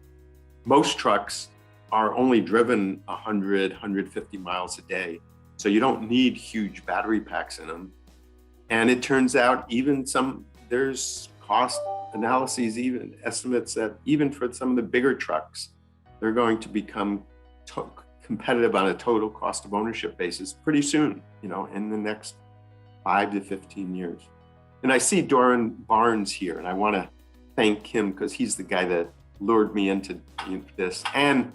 most trucks are only driven 100, 150 miles a day. So you don't need huge battery packs in them. And it turns out there's cost analyses, even estimates that even for some of the bigger trucks, they're going to become competitive on a total cost of ownership basis pretty soon, in the next 5 to 15 years. And I see Doran Barnes here, and I want to thank him because he's the guy that lured me into this. And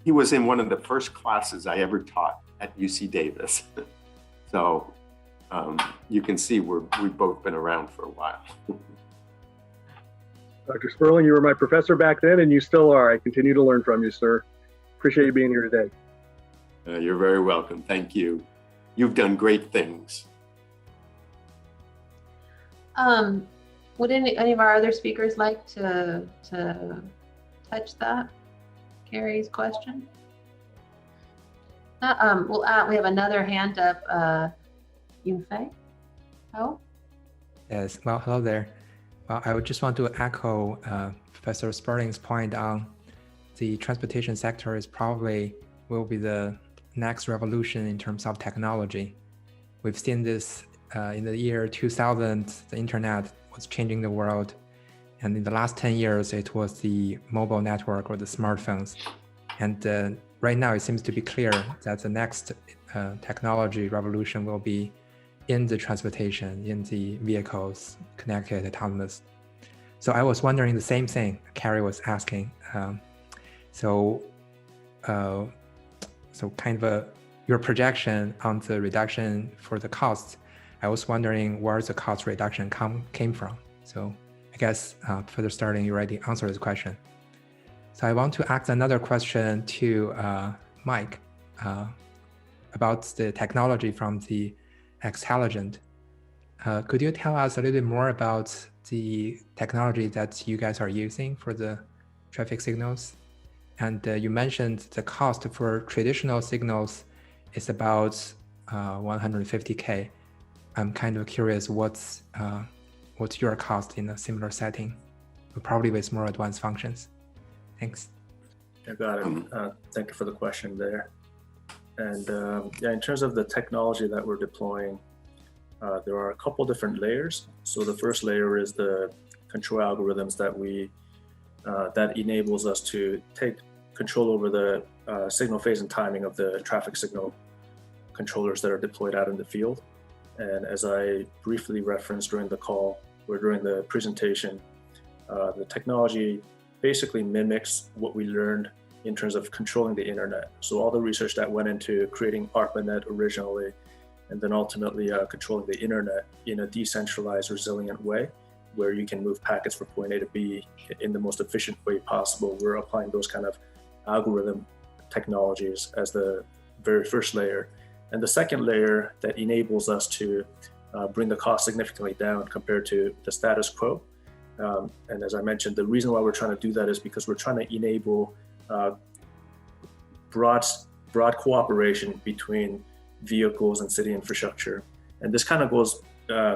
he was in one of the first classes I ever taught at UC Davis. So you can see we've both been around for a while. Dr. Sperling, you were my professor back then, and you still are. I continue to learn from you, sir. Appreciate you being here today. You're very welcome. Thank you. You've done great things. Would any of our other speakers like to touch that? Carrie's question? We have another hand up. Yunfei? Oh? Yes, well, hello there. Well, I would just want to echo Professor Sperling's point on the transportation sector will be the next revolution in terms of technology. We've seen this in the year 2000, the internet was changing the world. And in the last 10 years, it was the mobile network or the smartphones. And right now, it seems to be clear that the next technology revolution will be in the transportation, in the vehicles, connected, autonomous. So I was wondering the same thing Carrie was asking. So kind of your projection on the reduction for the cost, I was wondering where the cost reduction came from. So I guess further starting, you already answered the question. So I want to ask another question to Mike about the technology from the Xtelligent. Could you tell us a little bit more about the technology that you guys are using for the traffic signals? And you mentioned the cost for traditional signals is about $150K. I'm kind of curious what's your cost in a similar setting, probably with more advanced functions. Thanks. I got it. Thank you for the question there. And in terms of the technology that we're deploying, there are a couple different layers. So the first layer is the control algorithms that enables us to take control over the signal phase and timing of the traffic signal controllers that are deployed out in the field. And as I briefly referenced during the call or during the presentation, the technology basically mimics what we learned in terms of controlling the internet. So all the research that went into creating ARPANET originally, and then ultimately controlling the internet in a decentralized, resilient way, where you can move packets from point A to B in the most efficient way possible. We're applying those kind of algorithm technologies as the very first layer. And the second layer that enables us to bring the cost significantly down compared to the status quo. And as I mentioned, the reason why we're trying to do that is because we're trying to enable broad cooperation between vehicles and city infrastructure. And this kind of goes,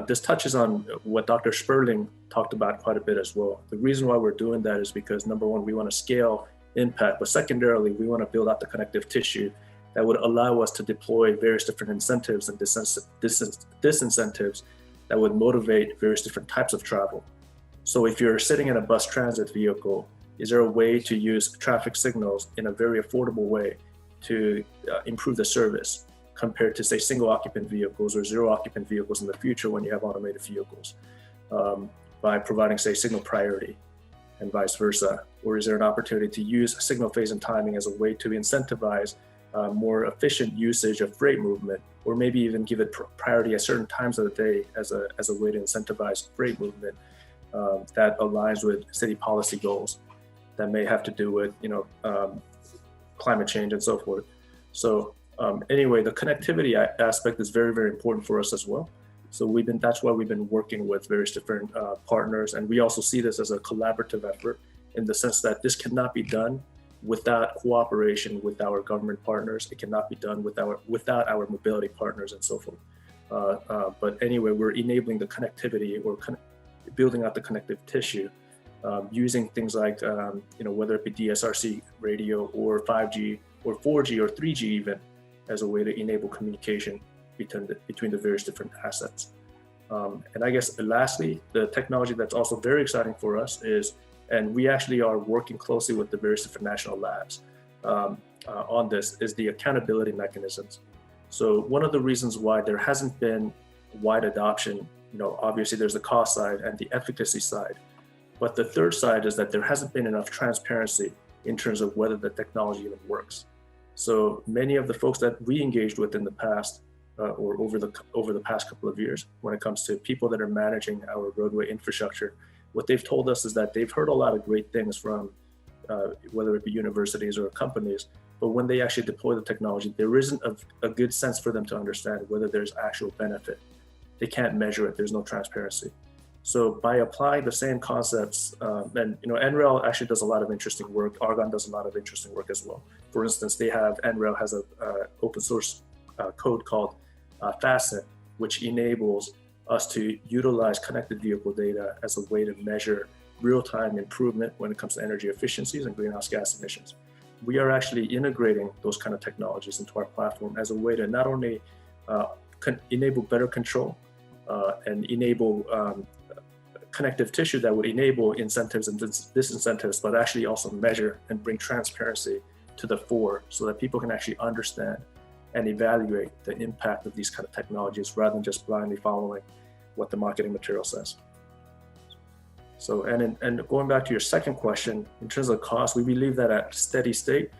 this touches on what Dr. Sperling talked about quite a bit as well. The reason why we're doing that is because number one, we want to scale impact, but secondarily, we want to build out the connective tissue that would allow us to deploy various different incentives and disincentives that would motivate various different types of travel. So if you're sitting in a bus transit vehicle, is there a way to use traffic signals in a very affordable way to improve the service compared to, say, single occupant vehicles or zero occupant vehicles in the future when you have automated vehicles, by providing, say, signal priority and vice versa? Or is there an opportunity to use signal phase and timing as a way to incentivize more efficient usage of freight movement, or maybe even give it priority at certain times of the day as a way to incentivize freight movement that aligns with city policy goals that may have to do with, climate change and so forth. So anyway, the connectivity aspect is very, very important for us as well. So that's why we've been working with various different partners, and we also see this as a collaborative effort in the sense that this cannot be done without cooperation with our government partners. It cannot be done without our mobility partners and so forth. But anyway, we're enabling the connectivity or building out the connective tissue using things like, whether it be DSRC radio or 5G or 4G or 3G even, as a way to enable communication between the various different assets. And I guess lastly, the technology that's also very exciting for us is, and we actually are working closely with the various different national labs on this, is the accountability mechanisms. So one of the reasons why there hasn't been wide adoption, obviously there's the cost side and the efficacy side, but the third side is that there hasn't been enough transparency in terms of whether the technology even works. So many of the folks that we engaged with in the past or over the past couple of years, when it comes to people that are managing our roadway infrastructure, what they've told us is that they've heard a lot of great things from whether it be universities or companies, but when they actually deploy the technology, there isn't a good sense for them to understand whether there's actual benefit. They can't measure it, there's no transparency. So by applying the same concepts, and NREL actually does a lot of interesting work, Argonne does a lot of interesting work as well. For instance, NREL has a open source code called FASTN, which enables us to utilize connected vehicle data as a way to measure real-time improvement when it comes to energy efficiencies and greenhouse gas emissions. We are actually integrating those kind of technologies into our platform as a way to not only enable better control and enable connective tissue that would enable incentives and disincentives, but actually also measure and bring transparency to the fore so that people can actually understand and evaluate the impact of these kind of technologies rather than just blindly following what the marketing material says. So, and going back to your second question, in terms of cost, we believe that at steady state,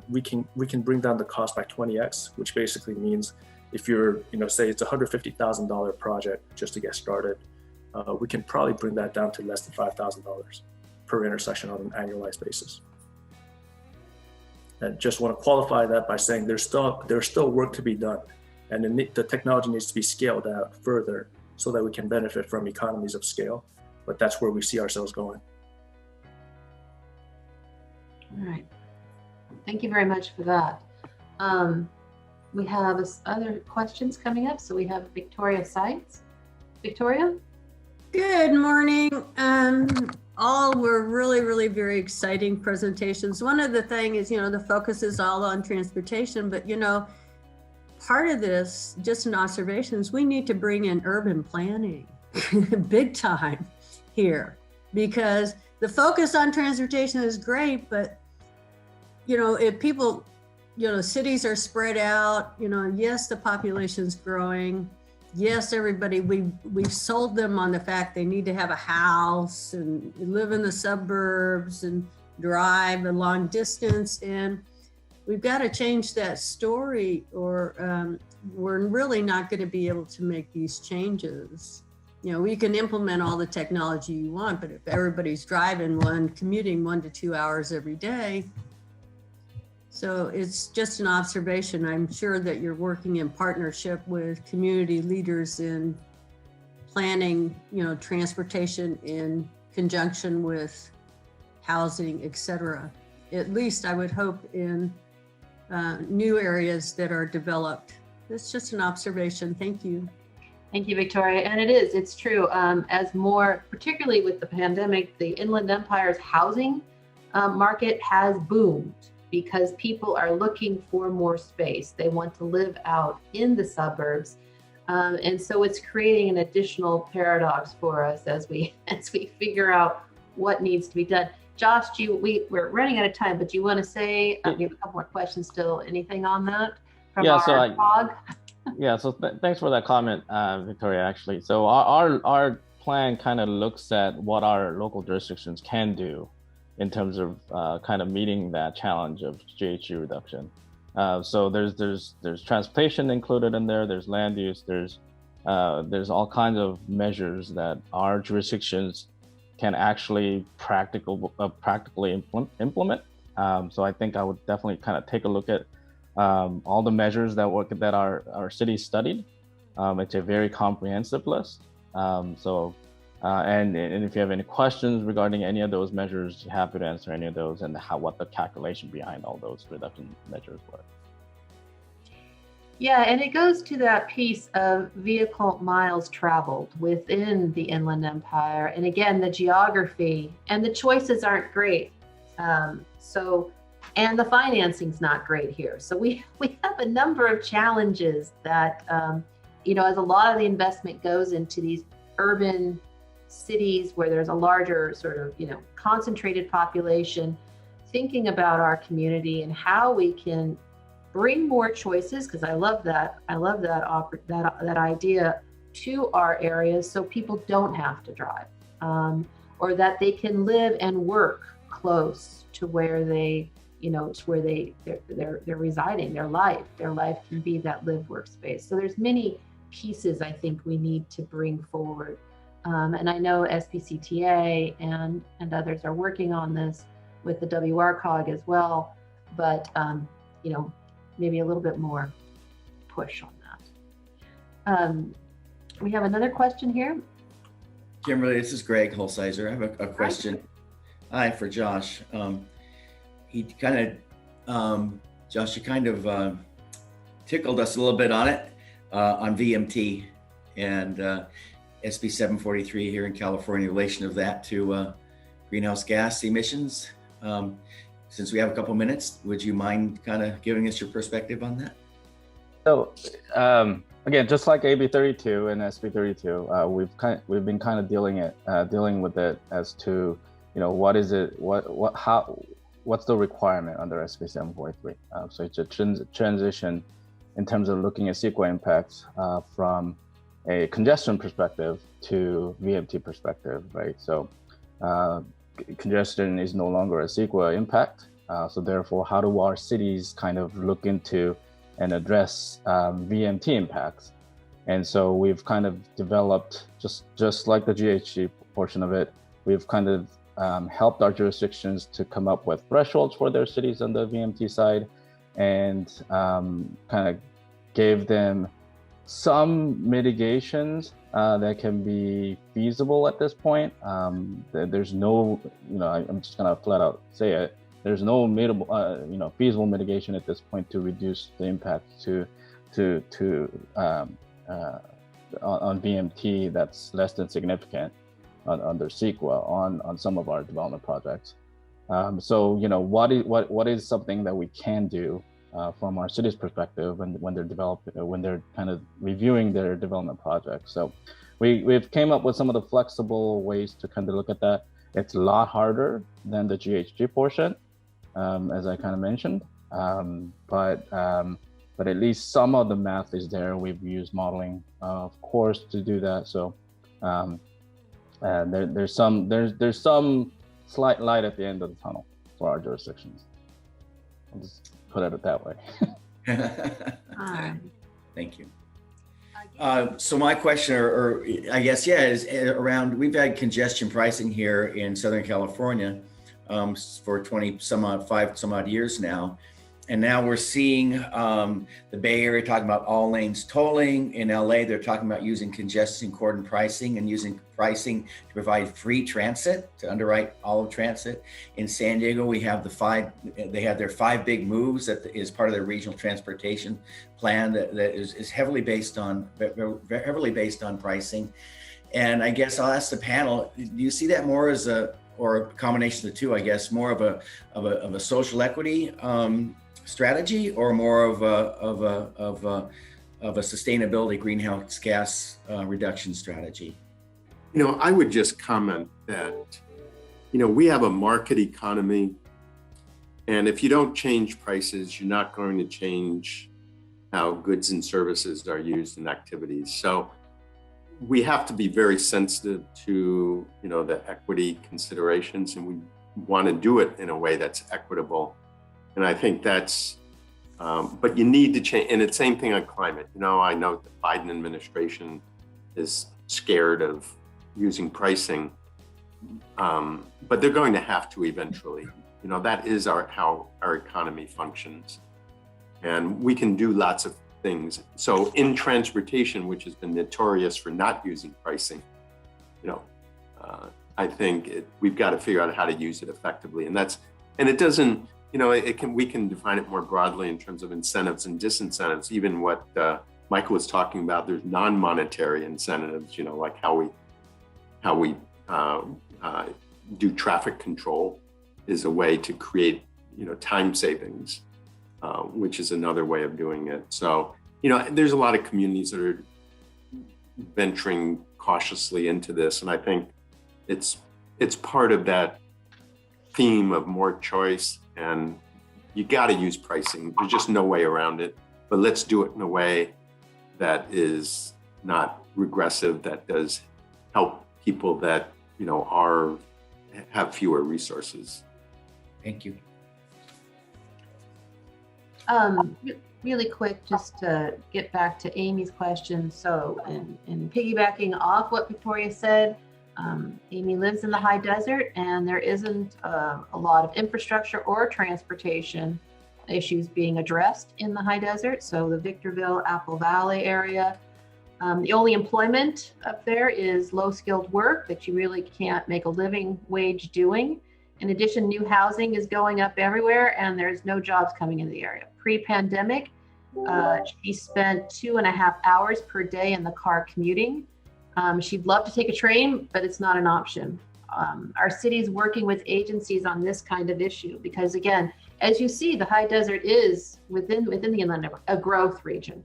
we can bring down the cost by 20x, which basically means if you're, say it's a $150,000 project just to get started, we can probably bring that down to less than $5,000 per intersection on an annualized basis. And just want to qualify that by saying there's still work to be done, and the technology needs to be scaled out further so that we can benefit from economies of scale. But that's where we see ourselves going. All right. Thank you very much for that. We have other questions coming up. So we have Victoria Seitz. Victoria? Good morning. All were really very exciting presentations. One of the things is, the focus is all on transportation, but part of this, just an observation, is we need to bring in urban planning big time here, because the focus on transportation is great, but if people, cities are spread out, yes, the population's growing. Yes, everybody, we've sold them on the fact they need to have a house and live in the suburbs and drive a long distance. And we've got to change that story, or we're really not going to be able to make these changes. We can implement all the technology you want, but if everybody's commuting 1 to 2 hours every day. So it's just an observation. I'm sure that you're working in partnership with community leaders in planning, transportation in conjunction with housing, et cetera. At least I would hope in new areas that are developed. That's just an observation. Thank you. Thank you, Victoria. And it's true. As more, particularly with the pandemic, the Inland Empire's housing market has boomed, because people are looking for more space. They want to live out in the suburbs. And so it's creating an additional paradox for us as we figure out what needs to be done. Josh, we're running out of time, but do you want to say, we have a couple more questions still. Anything on that from our blog? Yeah, so thanks for that comment, Victoria, actually. So our plan kind of looks at what our local jurisdictions can do in terms of kind of meeting that challenge of GHG reduction. So there's transportation included in there, there's land use, there's all kinds of measures that our jurisdictions can actually practically implement. So I think I would definitely kind of take a look at all the measures that our city studied. It's a very comprehensive list. So And if you have any questions regarding any of those measures, happy to answer any of those and what the calculation behind all those reduction measures were. Yeah, and it goes to that piece of vehicle miles traveled within the Inland Empire. And again, the geography and the choices aren't great. And the financing's not great here. So we have a number of challenges that, as a lot of the investment goes into these urban cities where there's a larger sort of, concentrated population, thinking about our community and how we can bring more choices, because I love that idea, to our areas so people don't have to drive, or that they can live and work close to where they're residing. Their life can be that live workspace. So there's many pieces I think we need to bring forward, and I know SPCTA and others are working on this with the WRCOG as well, but maybe a little bit more push on that. We have another question here. Kimberly, this is Greg Holsizer. I have a question. Hi, for Josh. Josh, you kind of tickled us a little bit on it, on VMT and SB 743 here in California, relation of that to greenhouse gas emissions. Since we have a couple minutes, would you mind kind of giving us your perspective on that? So again, just like AB 32 and SB 32, we've been kind of dealing with it as to what is it, what's the requirement under SB 743. So it's a transition in terms of looking at CEQA impacts from a congestion perspective to VMT perspective, right? So congestion is no longer a CEQA impact. So therefore, how do our cities kind of look into and address VMT impacts? And so we've kind of developed, just like the GHG portion of it, we've kind of helped our jurisdictions to come up with thresholds for their cities on the VMT side, and kind of gave them some mitigations that can be feasible at this point. There's no, I'm just gonna flat out say it. There's no feasible mitigation at this point to reduce the impact on VMT that's less than significant under CEQA on some of our development projects. So what is something that we can do from our city's perspective when they're kind of reviewing their development projects. So we've came up with some of the flexible ways to kind of look at that. It's a lot harder than the GHG portion, as I kind of mentioned, but at least some of the math is there. We've used modeling, of course, to do that. So there's some slight light at the end of the tunnel for our jurisdictions. I'll just put it that way. Thank you. So my question, or I guess, is around, we've had congestion pricing here in Southern California for 5 some odd years now. And now we're seeing the Bay Area talking about all lanes tolling. In LA, they're talking about using congestion cordon pricing and using pricing to provide free transit, to underwrite all of transit. In San Diego, they have their 5 big moves that is part of their regional transportation plan that is heavily based on pricing. And I guess I'll ask the panel, do you see that more as or a combination of the two, I guess, more of a social equity strategy, or more of a sustainability greenhouse gas reduction strategy? I would just comment that, we have a market economy, and if you don't change prices, you're not going to change how goods and services are used in activities. So we have to be very sensitive to, the equity considerations, and we want to do it in a way that's equitable. And I think that's, but you need to change. And it's the same thing on climate. I know the Biden administration is scared of using pricing, but they're going to have to eventually. That is how our economy functions. And we can do lots of things. So in transportation, which has been notorious for not using pricing, I think we've got to figure out how to use it effectively. And it doesn't, we can define it more broadly in terms of incentives and disincentives. Even what Michael was talking about, there's non-monetary incentives, like how we do traffic control is a way to create, time savings, which is another way of doing it. So, there's a lot of communities that are venturing cautiously into this. And I think it's part of that theme of more choice, and you got to use pricing. There's just no way around it, but let's do it in a way that is not regressive, that does help people that, have fewer resources. Thank you. Really quick, just to get back to Amy's question. So, in piggybacking off what Victoria said, Amy lives in the high desert, and there isn't a lot of infrastructure or transportation issues being addressed in the high desert. So the Victorville, Apple Valley area, the only employment up there is low-skilled work that you really can't make a living wage doing. In addition, new housing is going up everywhere, and there's no jobs coming in the area. Pre-pandemic, she spent 2.5 hours per day in the car commuting. She'd love to take a train, but it's not an option. Our city's working with agencies on this kind of issue because, again, as you see, the high desert is within the inland a growth region.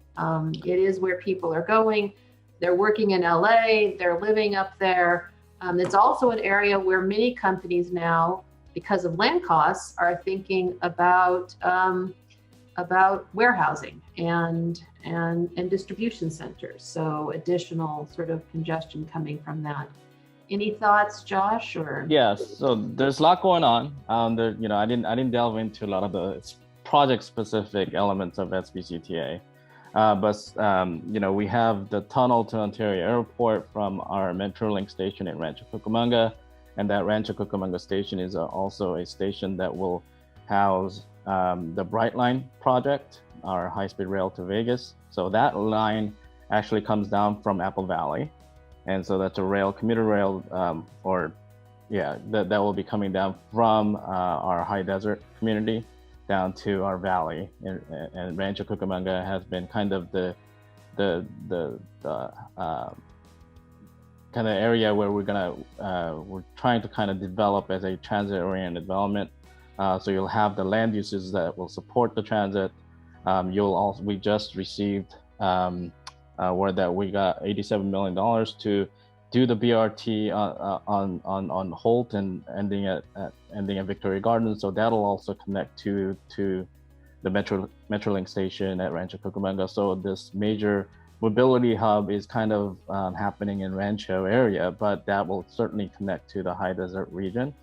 It is where people are going. They're working in LA. They're living up there. It's also an area where many companies now, because of land costs, are thinking about warehousing and distribution centers. So additional sort of congestion coming from that. Any thoughts, Josh? Or yeah, so there's a lot going on. I didn't delve into a lot of the project-specific elements of SBCTA, but we have the tunnel to Ontario Airport from our Metrolink station in Rancho Cucamonga, and that Rancho Cucamonga station is also a station that will house the Brightline project, our high-speed rail to Vegas. So that line actually comes down from Apple Valley. And so that's a commuter rail, that will be coming down from our high desert community down to our valley. And Rancho Cucamonga has been kind of the kind of area where we're trying to kind of develop as a transit-oriented development. So you'll have the land uses that will support the transit. We just received word that we got $87 million to do the BRT on Holt and ending at Victoria Gardens. So that'll also connect to the Metrolink station at Rancho Cucamonga. So this major mobility hub is kind of happening in Rancho area, but that will certainly connect to the high desert region.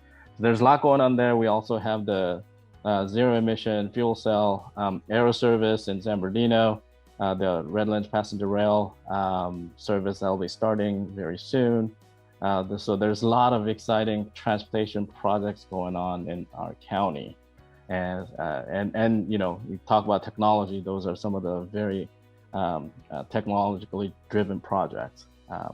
There's a lot going on there. We also have the zero emission fuel cell aero service in San Bernardino, the Redlands passenger rail service that will be starting very soon. So there's a lot of exciting transportation projects going on in our county. And we talk about technology. Those are some of the very technologically driven projects. I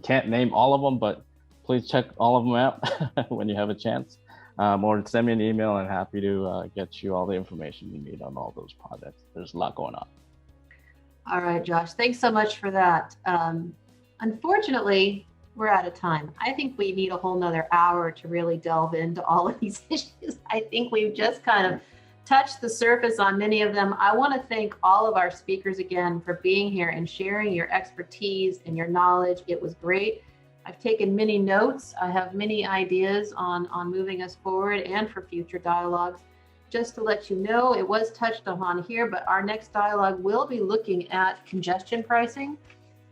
can't name all of them, but please check all of them out when you have a chance. Or send me an email. I'm happy to get you all the information you need on all those projects. There's a lot going on. All right, Josh, thanks so much for that. Unfortunately, we're out of time. I think we need a whole nother hour to really delve into all of these issues. I think we've just kind of touched the surface on many of them. I want to thank all of our speakers again for being here and sharing your expertise and your knowledge. It was great. I've taken many notes. I have many ideas on moving us forward and for future dialogues. Just to let you know, it was touched on here, but our next dialogue will be looking at congestion pricing.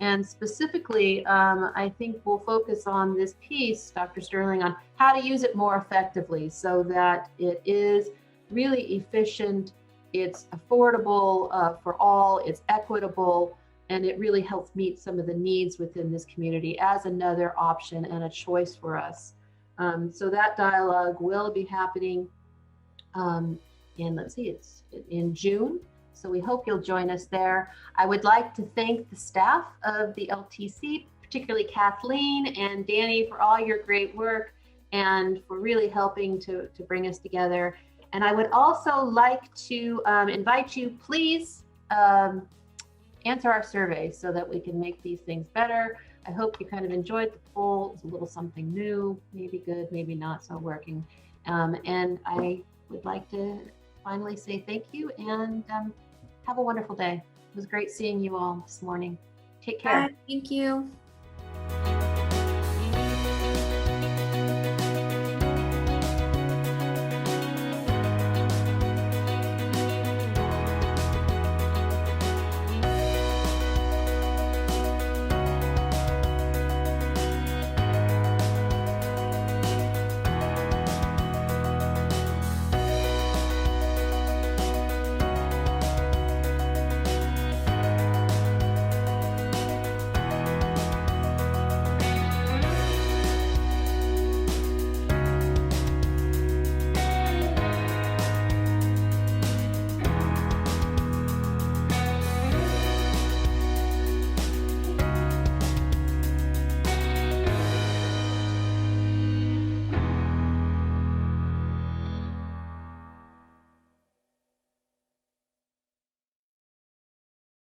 And specifically, I think we'll focus on this piece, Dr. Sterling, on how to use it more effectively so that it is really efficient, it's affordable for all, it's equitable, and it really helps meet some of the needs within this community as another option and a choice for us. So that dialogue will be happening it's in June. So we hope you'll join us there. I would like to thank the staff of the LTC, particularly Kathleen and Danny for all your great work and for really helping to bring us together. And I would also like to invite you, please answer our survey so that we can make these things better. I hope you kind of enjoyed the poll. It's a little something new, maybe good, maybe not so working. And I would like to finally say thank you and have a wonderful day. It was great seeing you all this morning. Take care. Bye. Thank you.